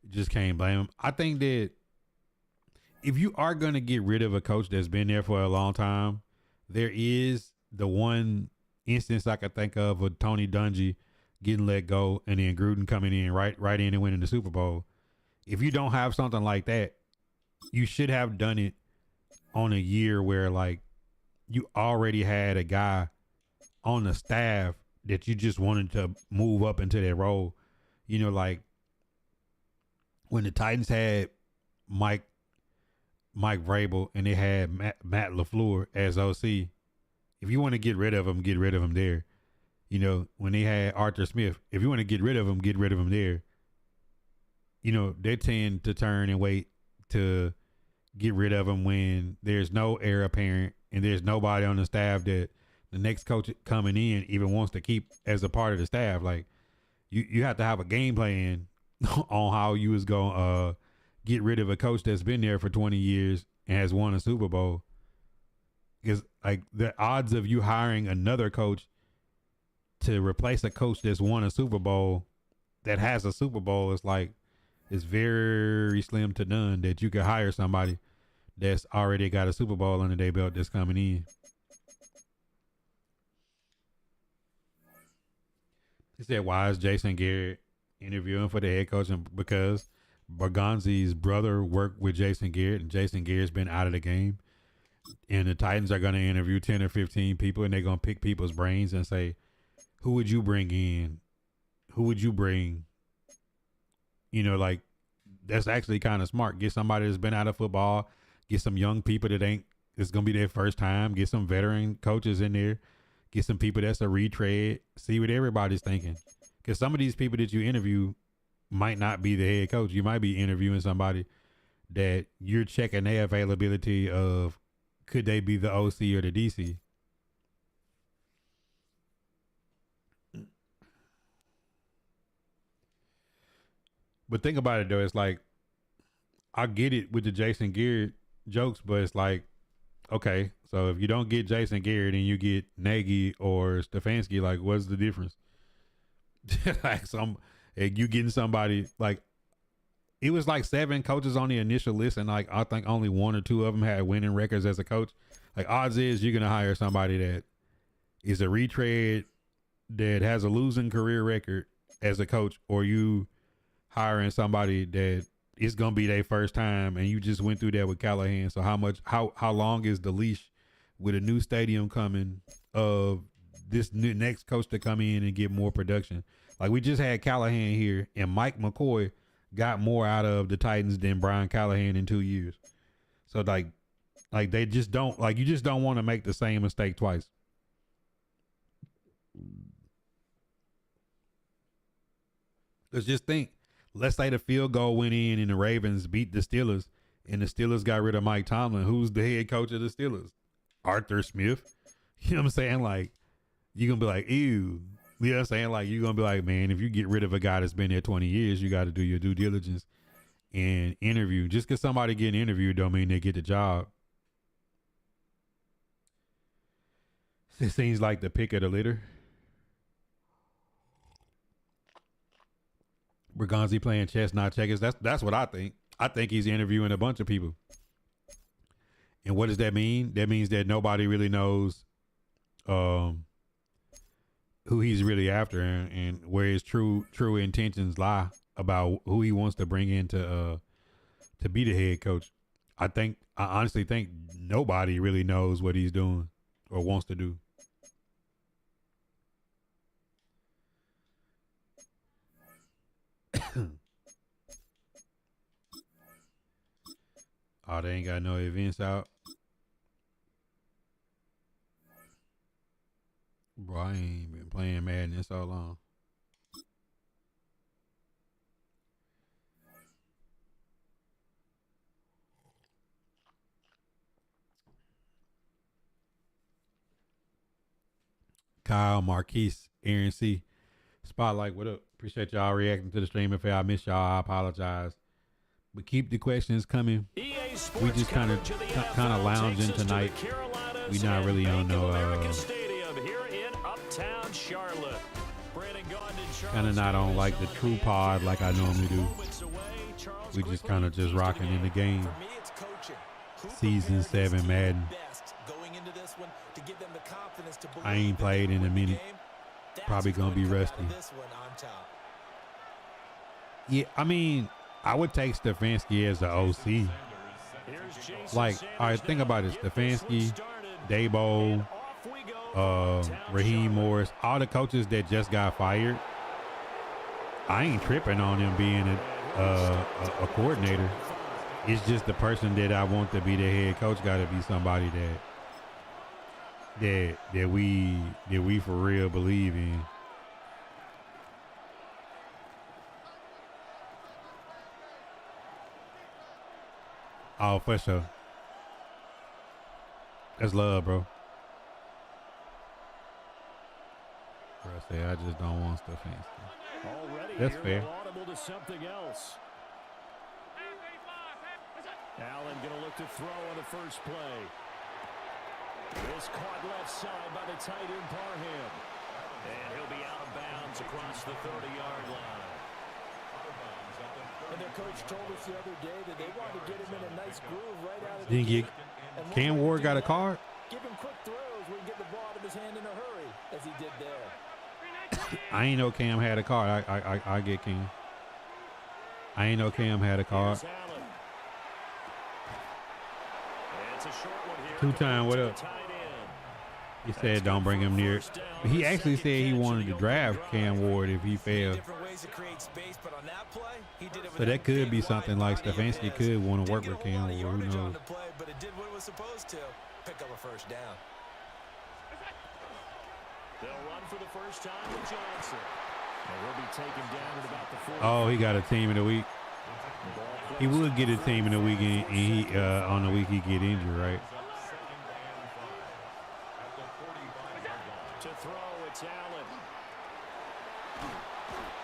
Just can't blame him. I think that if you are going to get rid of a coach that's been there for a long time, there is the one instance I could think of with Tony Dungy getting let go, and then Gruden coming in right in and winning the Super Bowl. If you don't have something like that, you should have done it on a year where like you already had a guy on the staff that you just wanted to move up into that role. You know, like when the Titans had Mike Vrabel and they had Matt LaFleur as OC. If you want to get rid of him there. You know, when they had Arthur Smith, if you want to get rid of him there. You know, they tend to turn and wait to get rid of him when there's no heir apparent and there's nobody on the staff that the next coach coming in even wants to keep as a part of the staff. Like you have to have a game plan on how you was going to get rid of a coach that's been there for 20 years and has won a Super Bowl. Because like the odds of you hiring another coach to replace a coach that's won a Super Bowl that has a Super Bowl is like, it's very slim to none that you could hire somebody that's already got a Super Bowl under their belt that's coming in. He said, why is Jason Garrett interviewing for the head coach? And because Bergonzi's brother worked with Jason Garrett and Jason Garrett's been out of the game. And the Titans are going to interview 10 or 15 people and they're going to pick people's brains and say, who would you bring in? Who would you bring? You know, like that's actually kind of smart. Get somebody that's been out of football, get some young people that it's going to be their first time, get some veteran coaches in there, get some people that's a retread, see what everybody's thinking. Because some of these people that you interview might not be the head coach. You might be interviewing somebody that you're checking their availability of could they be the OC or the DC. But think about it though, it's like I get it with the Jason Garrett jokes, but it's like, okay, so if you don't get Jason Garrett and you get Nagy or Stefanski, like what's the difference? Like you getting somebody like it was like 7 coaches on the initial list, and like I think only 1 or 2 of them had winning records as a coach. Like odds is you're gonna hire somebody that is a retread that has a losing career record as a coach, or you hiring somebody that it's gonna be their first time, and you just went through that with Callahan. So how long is the leash with a new stadium coming of this new next coach to come in and get more production? Like we just had Callahan here, and Mike McCoy got more out of the Titans than Brian Callahan in 2 years. So like they just don't you just don't want to make the same mistake twice. Let's just think. Let's say the field goal went in and the Ravens beat the Steelers and the Steelers got rid of Mike Tomlin. Who's the head coach of the Steelers? Arthur Smith. You know what I'm saying? Like, you're going to be like, ew. You know what I'm saying? Like, you're going to be like, man, if you get rid of a guy that's been there 20 years, you got to do your due diligence and interview. Just because somebody getting interviewed don't mean they get the job. It seems like the pick of the litter. Bergonzi playing chess, not checkers. That's what I think. I think he's interviewing a bunch of people. And what does that mean? That means that nobody really knows who he's really after and where his true intentions lie about who he wants to bring in to be the head coach. I honestly think nobody really knows what he's doing or wants to do. Oh, they ain't got no events out. Bro, I ain't been playing Madden in so long. Kyle, Marquise, Aaron C. Spotlight, what up? Appreciate y'all reacting to the stream. If I miss y'all, I apologize. But keep the questions coming. We just kind of lounging tonight. We not really on no kind of not on like the true pod like I normally do. We just kind of just rocking in the game. Season 7 Madden. I ain't played in a minute. Probably going to be rusty. Yeah, I mean, I would take Stefanski as the OC. Like, all right, think about it. Stefanski, Dabo, Raheem Morris, all the coaches that just got fired. I ain't tripping on them being a coordinator. It's just the person that I want to be the head coach got to be somebody that we for real believe in. Oh, for sure. That's love, bro. Bro, I say I just don't want stuff fancy. That's fair. To something else. Allen gonna look to throw on the first play. This caught left side by the tight end Parham. And he'll be out of bounds across the 30-yard line. And their coach told us the other day that they wanted to get him in a nice groove right out of the gate. Cam Ward got a card? Give him quick throws where he can get the ball out of his hand in a hurry, as he did there. I ain't know Cam had a card. I get Cam. I ain't know Cam had a card. Two-time, what up? He said don't bring him near. He actually said he wanted to draft Cam Ward if he failed. So that could be something like Stefanski could want to work with Cam Ward. Who knows? But it did what it was supposed to. Pick up a first down. They'll run for the first time with Johnson. And he'll be taken down at about the 40. Oh, he got a team of the week. He would get a team in the week, and he on the week he get injured, right? To throw, it's Allen.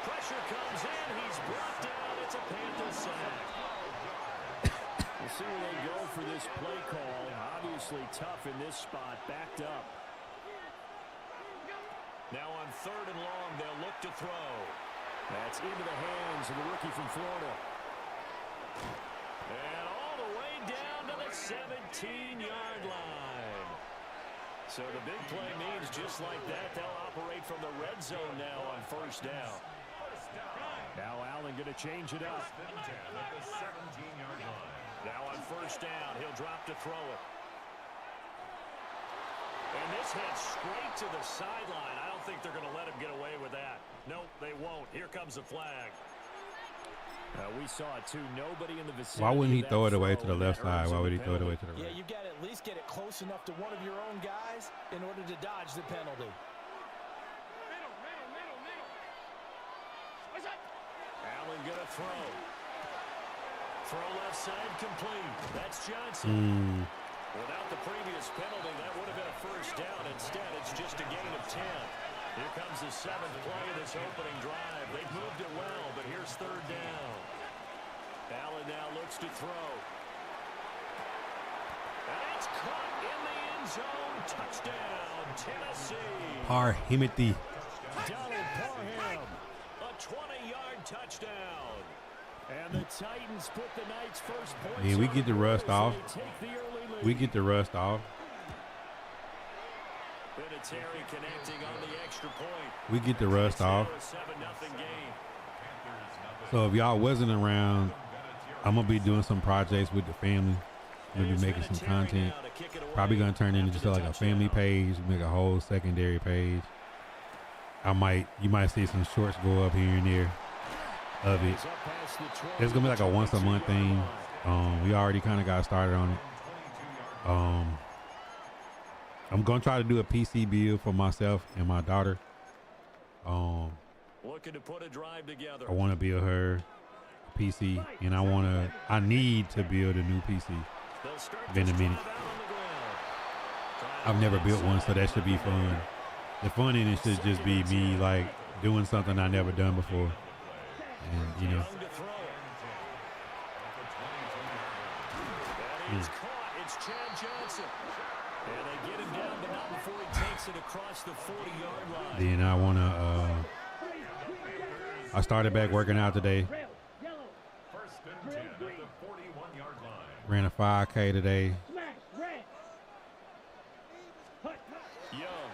Pressure comes in. He's brought down. It's a Panther sack. We'll see where they go for this play call. Obviously tough in this spot. Backed up. Now on 3rd and long, they'll look to throw. That's into the hands of the rookie from Florida. And all the way down to the 17-yard line. So the big play means just like that, they'll operate from the red zone now on 1st down. Now Allen going to change it up. Now on 1st down, he'll drop to throw it. And this heads straight to the sideline. I don't think they're going to let him get away with that. Nope, they won't. Here comes a flag. We saw it too. Nobody in the vicinity. Why wouldn't he throw it away to the left side? Why would he throw it away to the right? Yeah, you got to at least get it close enough to one of your own guys in order to dodge the penalty. Allen going to throw. Throw left side complete. That's Johnson. Without the previous penalty, that would have been a first down. Instead, it's just a gain of 10. Here comes the 7th play of this opening drive. They've moved it well, but here's 3rd down. Allen now looks to throw. And it's caught in the end zone. Touchdown, Tennessee. Parhimothy. Donald Parham, a 20-yard touchdown. And the Titans put the Knights' first points. Yeah, we get the rust off. We get the rust off. Connecting on the extra point. We get the rust off. So if y'all wasn't around, I'm going to be doing some projects with the family. Maybe making some content. Probably going to turn it into just like a family page, make a whole secondary page. You might see some shorts go up here and there of it. It's going to be like a once a month thing. We already kind of got started on it. I'm going to try to do a PC build for myself and my daughter. Looking to put a drive together. I want to build her a PC, and I need to build a new PC. In a minute. I've never built one, so that should be fun. The fun in it should just be me like doing something I never done before. And you know. It's Chad Johnson. And they get him down, but not before he takes it across the 40-yard line. Then I want to, I started back working out today. Ran a 5K today. Young.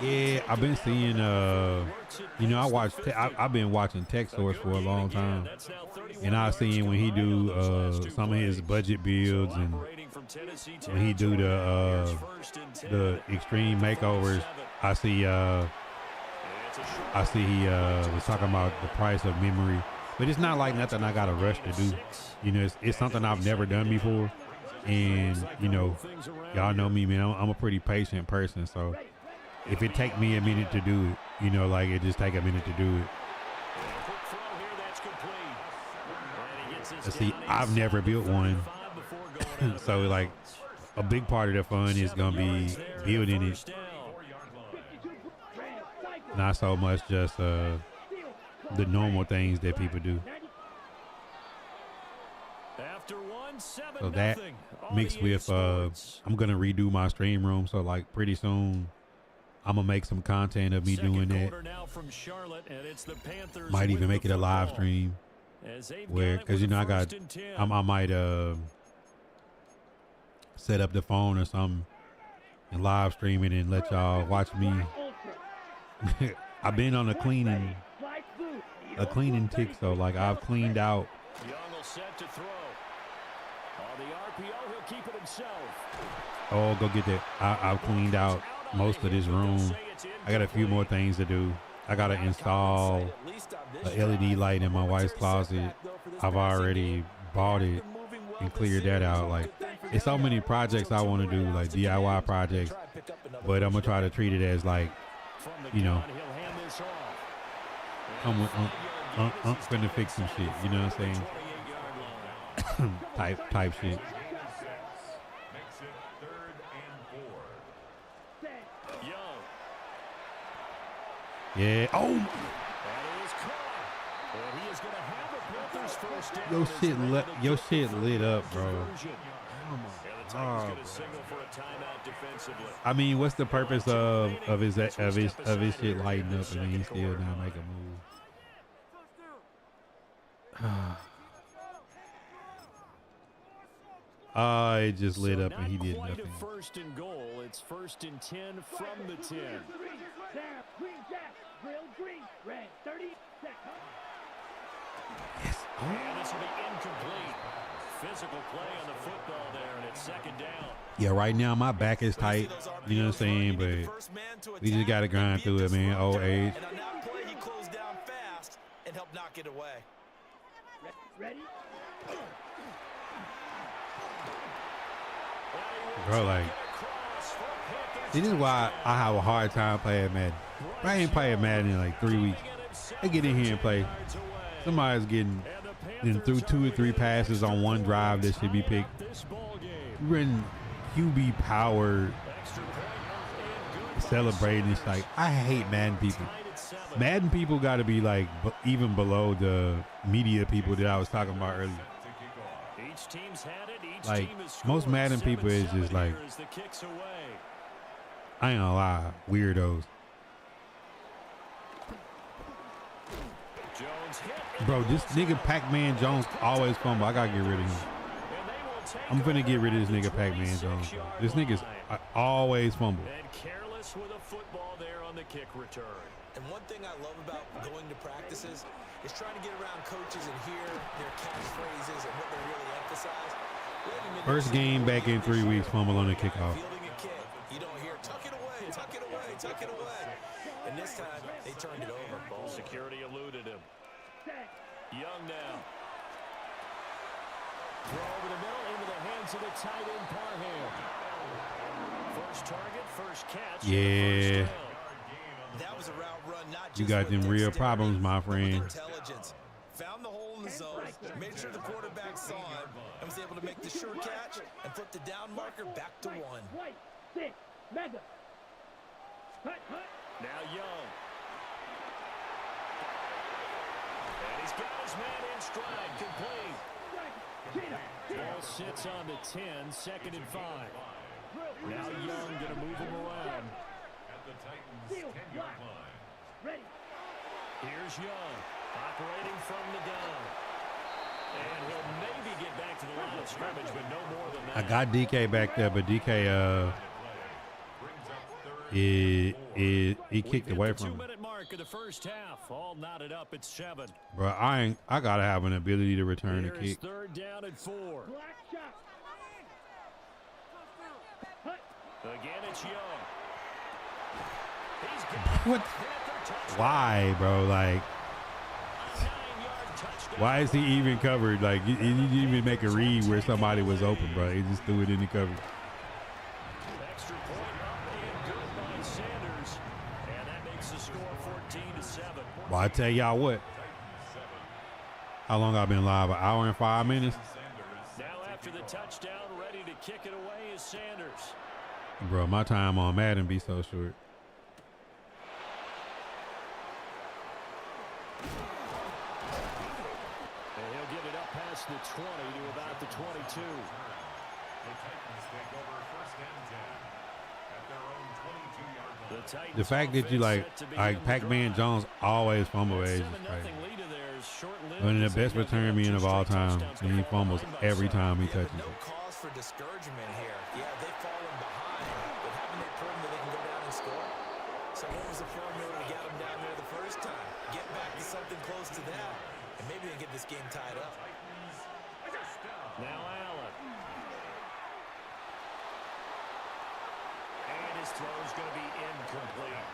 Yeah, I've been seeing. You know, I've been watching Tech Source for a long time, and I've seen when he do some of his budget builds, and when he do the extreme makeovers. I see he was talking about the price of memory, but it's not like nothing I got to rush to do. You know, it's something I've never done before, and you know, y'all know me, man. I'm a pretty patient person, so. If it take me a minute to do it, you know, like it just take a minute to do it. See, I've never built one. So like a big part of the fun is going to be building it. Not so much just the normal things that people do. So that mixed with, I'm going to redo my stream room. So like pretty soon, I'm going to make some content of me doing that. Might even make it a live stream. Because, you know, I might set up the phone or something and live stream it and let y'all watch me. I've been on a cleaning tick, so like I've cleaned out. Oh, go get that. I've cleaned out most of this room. I got a few more things to do. I got to install a LED light in my wife's closet. I've already bought it and cleared that out. Like, it's so many projects I want to do, like DIY projects, but I'm going to try to treat it as like, you know, I'm finna fix some shit, you know what I'm saying? type shit. Yeah. Oh. Your shit lit up, bro. Oh, I mean, what's the purpose of his shit lighting up and he still not make a move? It just lit up and he did nothing. First and goal. It's 1st and 10 from the 10. Yes. Oh. And this will be incomplete. Physical play on the football there, and it's 2nd down. Yeah, right now my back is tight. You know what I'm saying? But we just got to grind through it, man. Old age. And on that play, he closed down fast and helped knock it away. Ready? Bro, like, this is why I have a hard time playing Madden. I ain't playing Madden in like 3 weeks. They get in here and play. Somebody's getting through 2 or 3 passes on one drive that should be picked. You run QB power celebrating. It's like, I hate Madden people. Madden people got to be like even below the media people that I was talking about earlier. Like, most Madden people is just like, I ain't gonna lie, weirdos. Bro, this nigga Pac-Man Jones always fumble. I gotta get rid of him. I'm finna get rid of this nigga Pac-Man Jones. Bro. This nigga's always fumble. And careless with a football there on the kick return. And one thing I love about going to practices is trying to get around coaches and hear their catchphrases and what they really emphasize. First game back in 3 weeks, fumble on the kickoff. You don't hear, tuck it away, tuck it away, tuck it away. And this time, they turned it over. Ball security eluded him. Young now. Throw over the middle into the hands of the tight end Parham. First target, first catch. Yeah. That was a route run, not just you got them real problems, my friend. Intelligence. Found the hole in the zone, made sure the quarterback saw it, and was able to make the sure catch and flip the down marker back to 1. Now Young. And he's got his man in stride, complete. Ball sits on the 10, 2nd and 5. Now Young going to move him around. At the Titans 10-yard line. Here's Young, operating from the gun. And he'll maybe get back to the line of scrimmage, but no more than that. I got DK back there, but DK He kicked away from him. 2-minute mark of the first half. All knotted up at 7. Bro, I gotta have an ability to return a Here is kick. 3rd down and 4. Again, it's Young. He's got What? Why, bro? Like, why is he even covered? Like, he didn't even make a read where somebody was open, bro. He just threw it in the cover. Extra point up and good by Sanders. And that makes the score 14-7. Well, I tell y'all what. How long I been live? An hour and 5 minutes? Now after the touchdown, ready to kick it away is Sanders. Bro, my time on Madden be so short. And he'll get it up past the 20 to about the 22. The Titans take over 1st and 10 at their own 22-yard line. The Titans The fact that you like offense set to begin the Pac-Man drive. Jones always fumble That is 7-0 crazy. lead of theirs short-lived One of as the best they got return up men 2 of all straight time, touchdowns and he to fall fumbles behind by every 7. time he Yeah, touches but no it. cause for discouragement here. Yeah, they've fallen behind, but haven't they proven that they can go down and score? So what was the formula to get them down there the first time? Get back to something close to that, and maybe they get this game tied up. Now Allen. And his throw is going to be incomplete.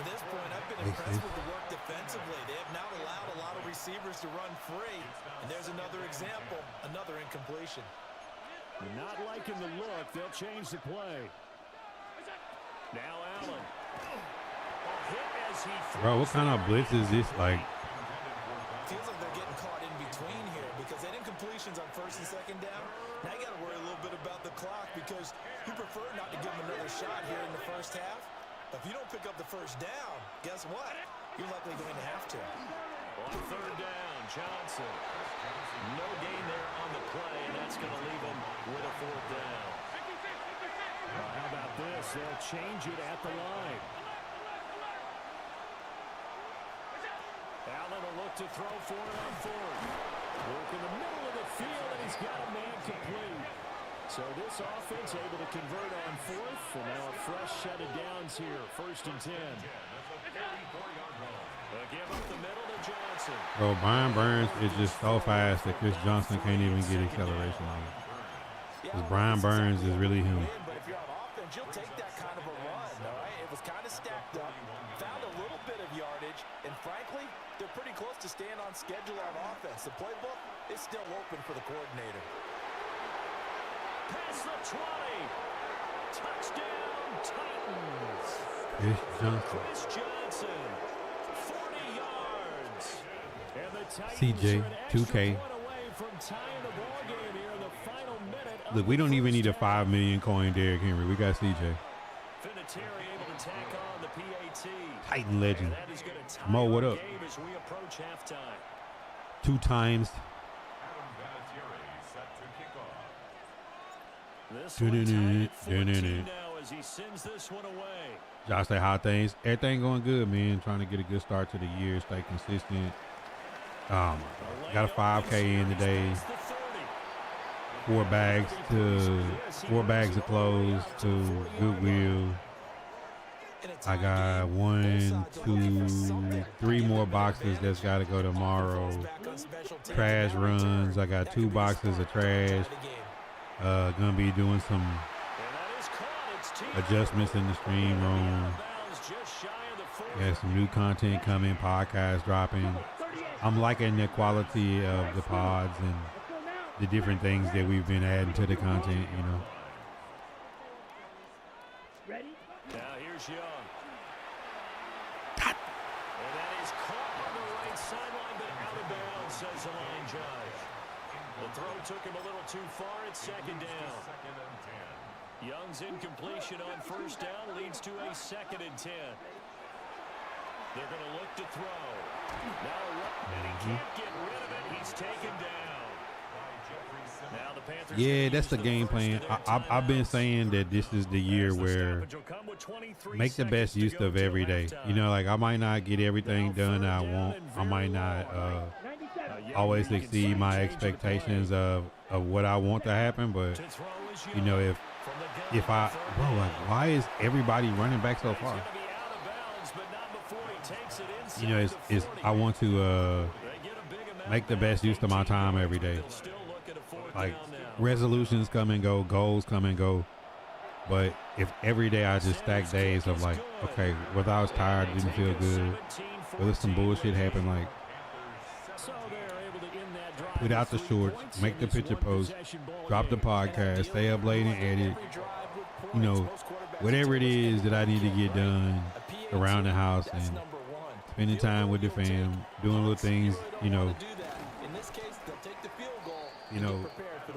To this point, I've been impressed with the work defensively. They have now allowed a lot of receivers to run free, and there's another example, another incompletion. Not liking the look. They'll change the play. Now Allen. A hit as he Bro, what kind of blitz is this? Like, Feels like they're getting caught in between here because they had incompletions on 1st and 2nd down. Now you got to worry a little bit about the clock because you prefer not to give them another shot here in the first half. If you don't pick up the 1st down, guess what? You're likely going to have to. On 3rd down, Johnson. No gain there on the play, and that's going to leave him with a 4th down. How about this? They'll change it at the line. Allen will look to throw for it on 4th. Look in the middle of the field, and he's got a man complete. So this offense able to convert on 4th, and now a fresh set of downs here, 1st and 10. Give up the middle to Johnson. bro, Brian Burns is just so fast that Chris Johnson can't even get acceleration on it. Because Brian Burns is really him. But if you're on offense, you'll take that kind of a run, all right? It was kind of stacked up, found a little bit of yardage, and frankly, they're pretty close to staying on schedule on offense. The playbook is still open for the coordinator. Past the 20. Touchdown, Titans. Chris Johnson. Chris Johnson, 40 yards. And the Titans CJ, are an extra 2K. point away from tying the ball game here in the final minute of Look, we the don't even need a first half. 5 million coin Derrick Henry. We got CJ. Vinatieri able to tack on the PAT. Titan legend. And that is going to tie Mo, what the up? game as we approach halftime. 2 times. Adam Vinatieri set to kick off. This one tied at 14 Dun-dun-dun. now as he sends this one away. Josh say how things. Everything going good, man. Trying to get a good start to the year. Stay consistent. Oh, my God. Got a 5K in today. It's the 30. 4 bags of clothes to Goodwill. I got 1, 2, 3 more boxes that's got to go tomorrow. Trash runs. I got 2 boxes of trash. Gonna be doing some And that is caught. It's T. adjustments in the stream room. Bounds just shy of the 40. Got some new content coming, podcasts dropping. I'm liking the quality of the pods and the different things that we've been adding to the content, you know. Now here's Young. And that is caught on the right sideline, but out of bounds, says the line judge. The throw took him a little too far at 2nd down. 2nd and 10. Young's incompletion on 1st down leads to a 2nd and 10. They're going to look to throw. Now, and he can't get rid of it. He's taken down. Now the Panthers Yeah, gonna that's the use game first plan. of their I've been timeouts. saying that this is the year As the where stoppage will come with 23 make the best seconds use to go of till every day. halftime. You know, like I might not get everything Now done I third down want. and I might very not long. Young always can exceed see my change of the play. expectations of what I want to happen, but To throw is you know, Young. if From the gun, if I, bro, like, why is everybody running back so far? You know, it's I want to make the best use of my time every day. Like, resolutions come and go, goals come and go. But if every day I just stack days of like, okay, whether I was tired, didn't feel good, whether some bullshit happened, like, put out the shorts, make the picture post, drop the podcast, stay up late and edit, you know, whatever it is that I need to get done around the house and spending time with the fam, doing little things, you know,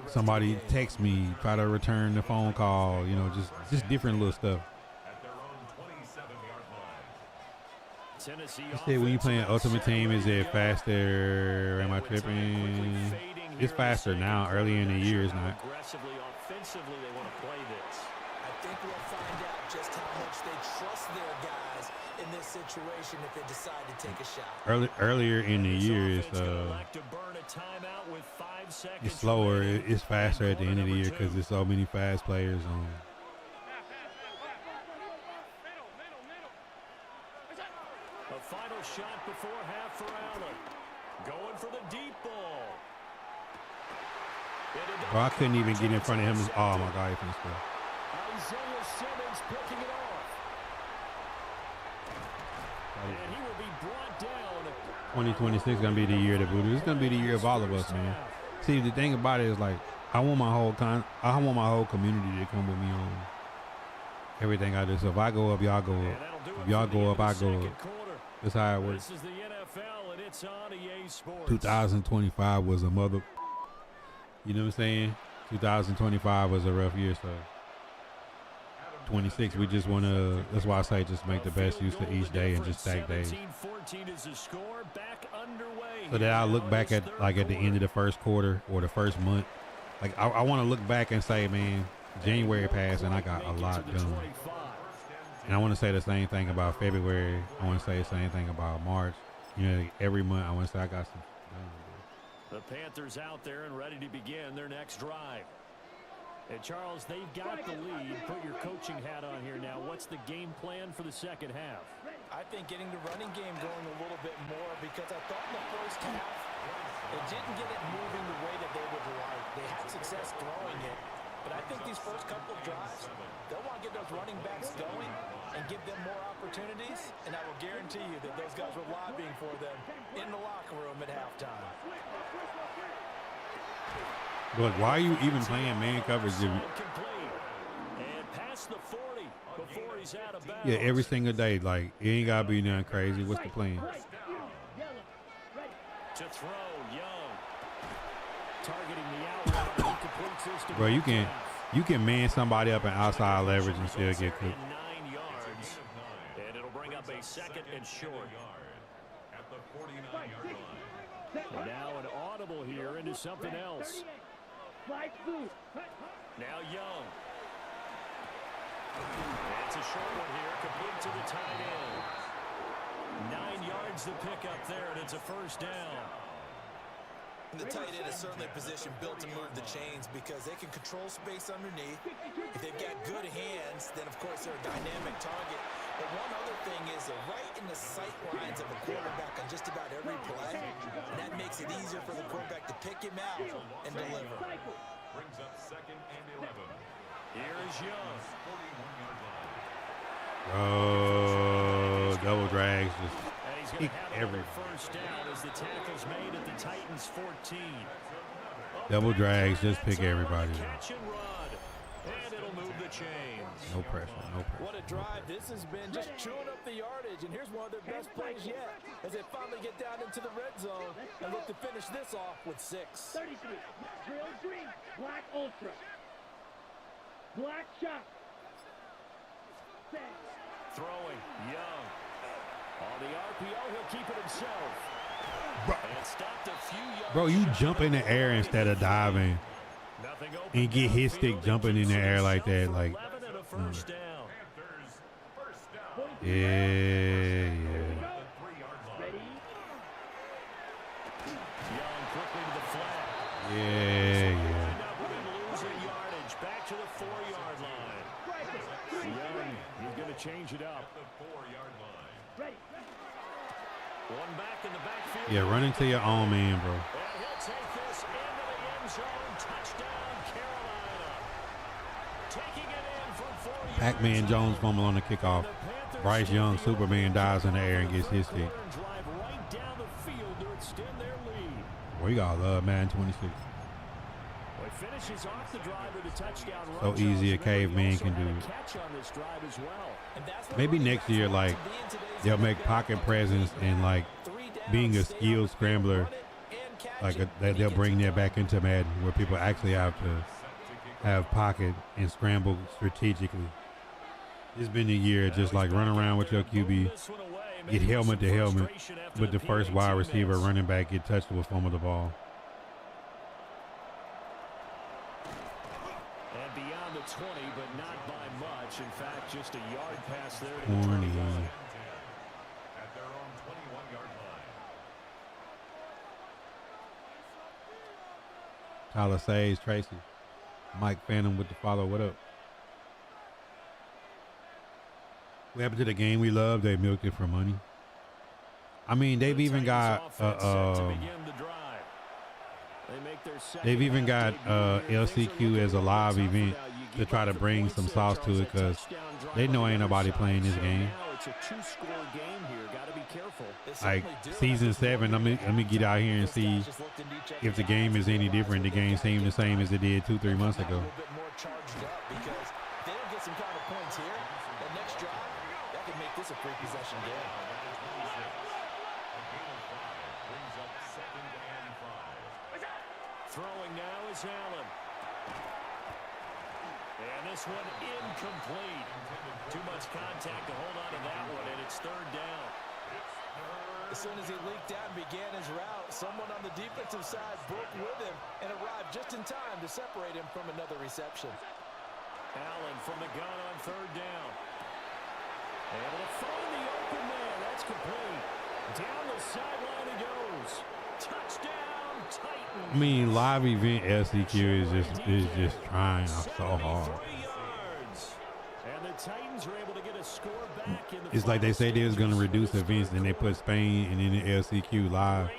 somebody text me, try to return the phone call, you know, just different little stuff. You said when you playing Ultimate Team, is it faster? Am I tripping? It's faster now. Earlier in the year, it's not. Aggressively, offensively, they want to play this. I think we'll find out just how much they trust their guys in this situation if they decide to take a shot. Earlier in the year, it's slower. It's faster at the end of the year because there's so many fast players on. A final shot before half for Allen. Going for the deep ball. Bro, I couldn't even get in front of him. Oh my God, he finished score. Isaiah Simmons picking it off. And he will be brought down. 2026 is gonna be the year of the Buddha. It's gonna be the year of all of us, man. See, the thing about it is, like, I want my whole community to come with me on everything I do. So if I go up, y'all go up. If y'all go up, I go up. That's how it works. 2025 was a mother. You know what I'm saying? 2025 was a rough year, so 26, we just want to, that's why I say just make the best use of each day and just stack days. So that I look back at, like, at the end of the first quarter or the first month, like, I want to look back and say, man, January passed and I got a lot done. And I want to say the same thing about February. I want to say the same thing about March. You know, every month I want to say I got some done. The Panthers out there and ready to begin their next drive. And Charles, they've got the lead. Put your coaching hat on here now. What's the game plan for the second half? I think getting the running game going a little bit more, because I thought in the first half they didn't get it moving the way that they would like. They had success throwing it, but I think these first couple of drives, they'll want to get those running backs going and give them more opportunities, and I will guarantee you that those guys were lobbying for them in the locker room at halftime. Look, why are you even playing man coverage? And past the 40 before he's out of bounds. Yeah, every single day. Like, it ain't got to be nothing crazy. What's the plan? To throw, Young. Targeting the outlet. Bro, you can man somebody up in outside leverage and still get cooked. 9 yards. And it'll bring up a second and short. At the 49-yard line. And now an audible here into something else. Now Young. And it's a short one here, complete to the tight end. 9 yards to pick up there, and it's a first down. And the tight end is certainly a position built to move the chains because they can control space underneath. If they've got good hands, then of course they're a dynamic target. But one other thing is they're right in the sight lines of a quarterback on just about every play. And that makes it easier for the quarterback to pick him out and deliver. Brings up second and 11. Here is Young. 41-yard line. Oh, double drags just And he's kick every. first down as the tackle's made at the Titans 14. Double drags just pick everybody. Catch and run. And it'll move the chains. No pressure, no pressure. What a drive this has been, just chewing up the yardage. And here's one of their best plays yet as they finally get down into the red zone and look to finish this off with 6. 33. Drill green. Black ultra. Black shot. Throwing, Young. On the RPO, he'll keep it himself. Bro, And stopped a few yards. bro, you jump in the air instead of diving Nothing open and get his downfield. stick jumping in the air like that. Like, 11 and a first down. Panthers, first down. yeah. The 3-yard line. Young quickly to the flat. Yeah. End up with him losing yardage. Back to the 4-yard line. One back in the backfield. Yeah, run into your own man, bro. And he'll take this into the end zone. Touchdown, Carolina. Taking it in from 40 Pac-Man yards Jones out. fumble on the kickoff. The Panthers Bryce Young, steal Superman, dives in the air and gets his Drive kick. right down the field to extend their lead. We got love, man. 26. Well, he finishes off the drive with a touchdown run. So easy a Charles. caveman He also can had a do. catch on this drive as well. And that's what Maybe running next backs year, want like, to be in today's they'll make NFL. pocket presence and, like, Three downs, being a stay on skilled the field, scrambler, run it and catch like, it. they'll bring that back into Madden where people actually have to have pocket and scramble strategically. It's been a year just, like, run around with your QB, get helmet to helmet, but the first wide receiver running back get touched with fumble the ball. And beyond the 20, but not by much. In fact, just a yard pass there to the Corny. 21. At their own 21-yard line. Tyler Sage, Tracy. Mike Phantom with the follow. What up? What happened to the game we love? They milked it for money. I mean, they've even got they've even got LCQ as a live event to try to bring some sauce to it because they know ain't nobody playing this game. It's a two-score game here. Got to be careful. Like season 7, let me get out here and see if the game is any different. The game seemed the same as it did 2-3 months ago. A little bit more charged up because they don't get some kind of points here. The next drive, that could make this a free possession game. Brings up 2nd and 5. Throwing now is Allen. And this one incomplete. Too much contact to hold on to that one, and it's 3rd down. As soon as he leaked out and began his route, someone on the defensive side broke with him and arrived just in time to separate him from another reception. Allen from the gun on 3rd down. Able to find the open man. That's complete. Down the sideline he goes. Touchdown, Titans. I mean, live event LCQ is just trying so hard. 73 yards. And the Titans are able to get a score back in the It's like they say they was gonna reduce events, and they put Spain and then the LCQ live.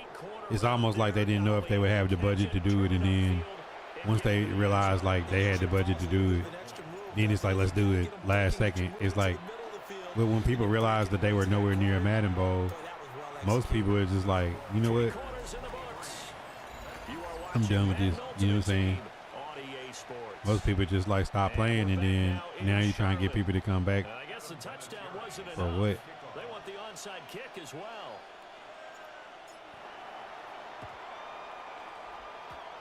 It's almost like they didn't know if they would have the budget to do it, and then once they realized like they had the budget to do it, then it's like let's do it last second. It's like, but when people realized that they were nowhere near a Madden Bowl, most people are just like, you know what? I'm done with this. You know what I'm saying? Most people just like stop playing, and then now you're trying to get people to come back I guess the touchdown wasn't for enough. what? They want the onside kick as well.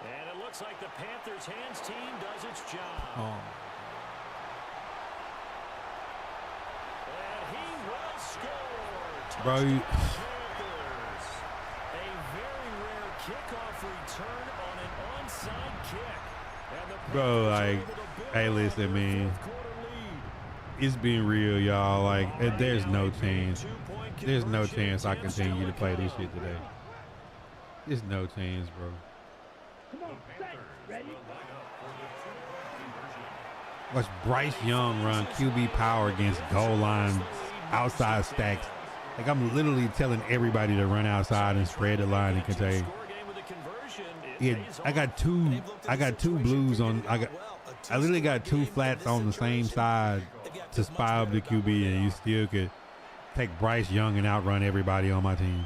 And it looks like the Panthers hands team does its job. Oh. And he will score. Bro, you- Panthers. A very rare kickoff return on an onside kick. And the Bro, Panthers are like, able to build hey, on listen, their man. fourth-quarter lead. It's been real, y'all. Like, there's no chance. Two-point There's no conversion, chance I 10 continue still to play this come. shit today. There's no chance, bro. Come on, set, ready? Watch Bryce Young run QB power against goal line outside stacks. Like, I'm literally telling everybody to run outside and spread the line and contain. Yeah, I got two blues on. I literally got 2 flats on the same side to spy up the QB, and you still could take Bryce Young and outrun everybody on my team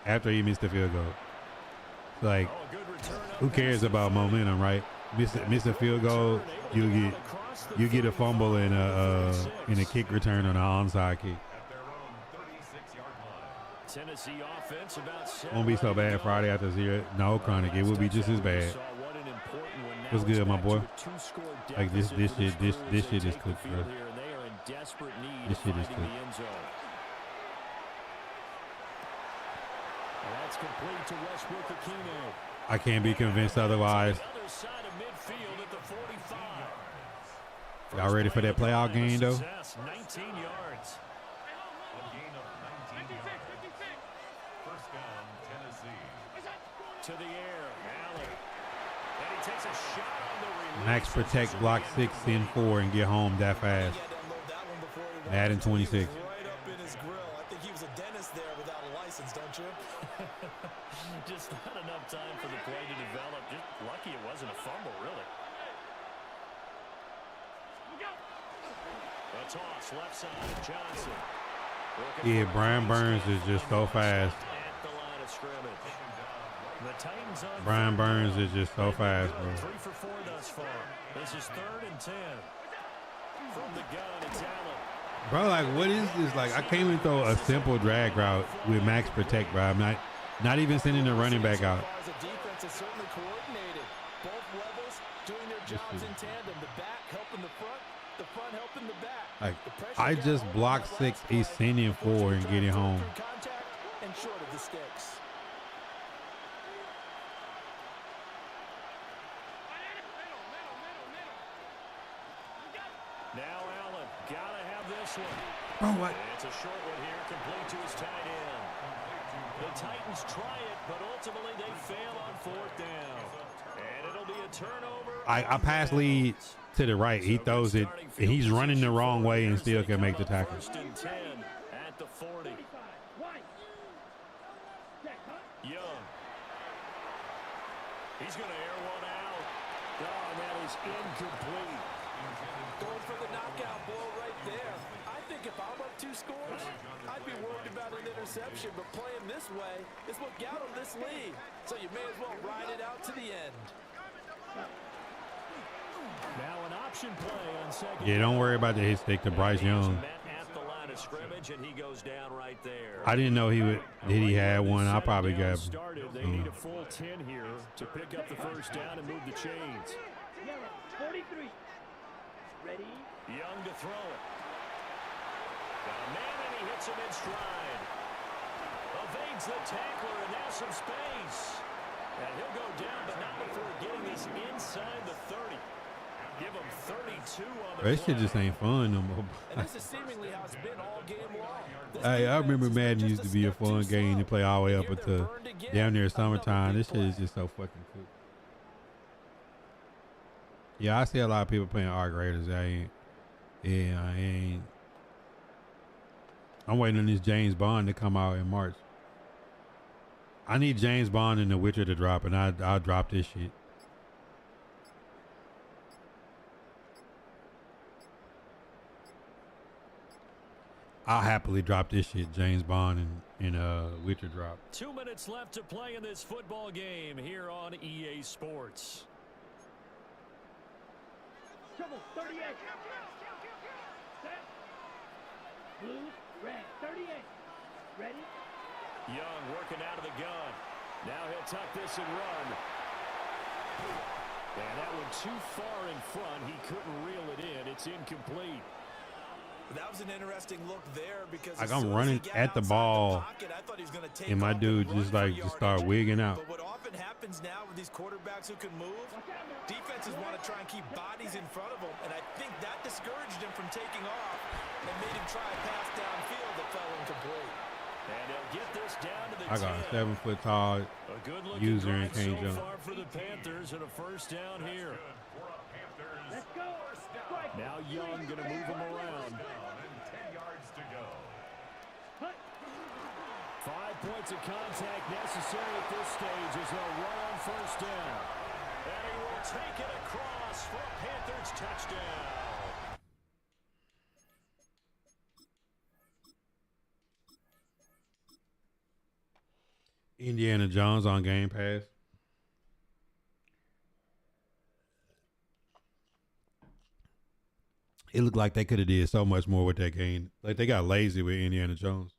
after he missed the field goal. Like, who cares about momentum, right? Miss a field goal, you get a fumble and a kick return on an onside kick. Tennessee offense about Won't be so bad Friday after 0. No, Chronic, it will be just as bad. What's good, my boy? Like, this shit is cooked, bro. This shit is cooked. That's complete to Westbrook Aquino. I can't be convinced otherwise. Other side of midfield at the 45. Y'all ready for that playoff game, though? 19 yards. A gain of 19 yards. First down, Tennessee. To the air, Allen. And he takes a shot on the release. Max protect, block 6, send 4, and get home that fast. Madden 26. Right up in his grill. I think he was a dentist there without a license, don't you? Just not enough time for the play to develop. Just lucky it wasn't a fumble, really. A toss left side. Johnson. Yeah, Brian Burns is just so fast. At the line of scrimmage. The Titans on Brian Burns is just so fast, bro. 3 for 4 thus far. This is 3rd and 10. From the gun, it's Allen. Bro, like, what is this? Like, I can't even throw a simple drag route with max protect, bro. I'm not even sending the running back out. The defense is certainly coordinated. Both levels doing their jobs in tandem. The back helping the front helping the back. Like, I just blocked 6, he's sending 4 and getting home. Contact and short of the sticks. Now Allen, gotta have this one. Bro, what? It's a short one here, complete to his tight end. The Titans try it, but ultimately they fail on 4th down. And it'll be a turnover. I pass lead to the right. He throws it, and he's running the wrong way and still can make the tackle. 1st and 10 at the 40. Young. He's going to air one out. Oh, that is incomplete. Going for the knockout blow right there. I think if I'm up 2 scores, I'd be worried about an interception, but playing this way is what got him this lead. So you may as well ride it out to the end. Now an option play on 2nd. Yeah, don't worry about the hit stick to Bryce Young. At the line of scrimmage, and he goes down right there. I didn't know did he have one. I probably got started. They need a full 10 here to pick up the 1st down and move the chains. 43. Ready? Young to throw it. Got a man, and he hits him in stride. Evades the tackler, and now some space. And he'll go down, but not before getting this inside the 30. Give him 32 on the That shit just ain't fun no more. And this is seemingly how it's been all game long. Hey, I remember Madden used to be a fun game to play all the way up until down there summertime. This shit is just so fucking cool. Yeah, I see a lot of people playing Arc Raiders. I ain't. I'm waiting on this James Bond to come out in March. I need James Bond and The Witcher to drop, and I'll drop this shit. I'll happily drop this shit, James Bond and Witcher drop. 2 minutes left to play in this football game here on EA Sports. Trouble, 38. Set. Blue, red, 38. Ready? Young working out of the gun. Now he'll tuck this and run. And that one too far in front. He couldn't reel it in. It's incomplete. That was an interesting look there because Like I'm running at the ball, and my dude just start wigging out. But what often happens now with these quarterbacks who can move, defenses want to try and keep bodies in front of them, and I think that discouraged him from taking off and made him try a pass downfield that fell incomplete. And they'll get this down to the I got 10. a 7-foot tall user and can't so jump. far for the Panthers and a 1st down here. Let's go. Strike. Now Young going to move him around. 10 yards to go. 5 points of contact necessary at this stage as they'll run on 1st down. And he will take it across for a Panthers touchdown. Indiana Jones on Game Pass. It looked like they could have did so much more with that game. Like they got lazy with Indiana Jones.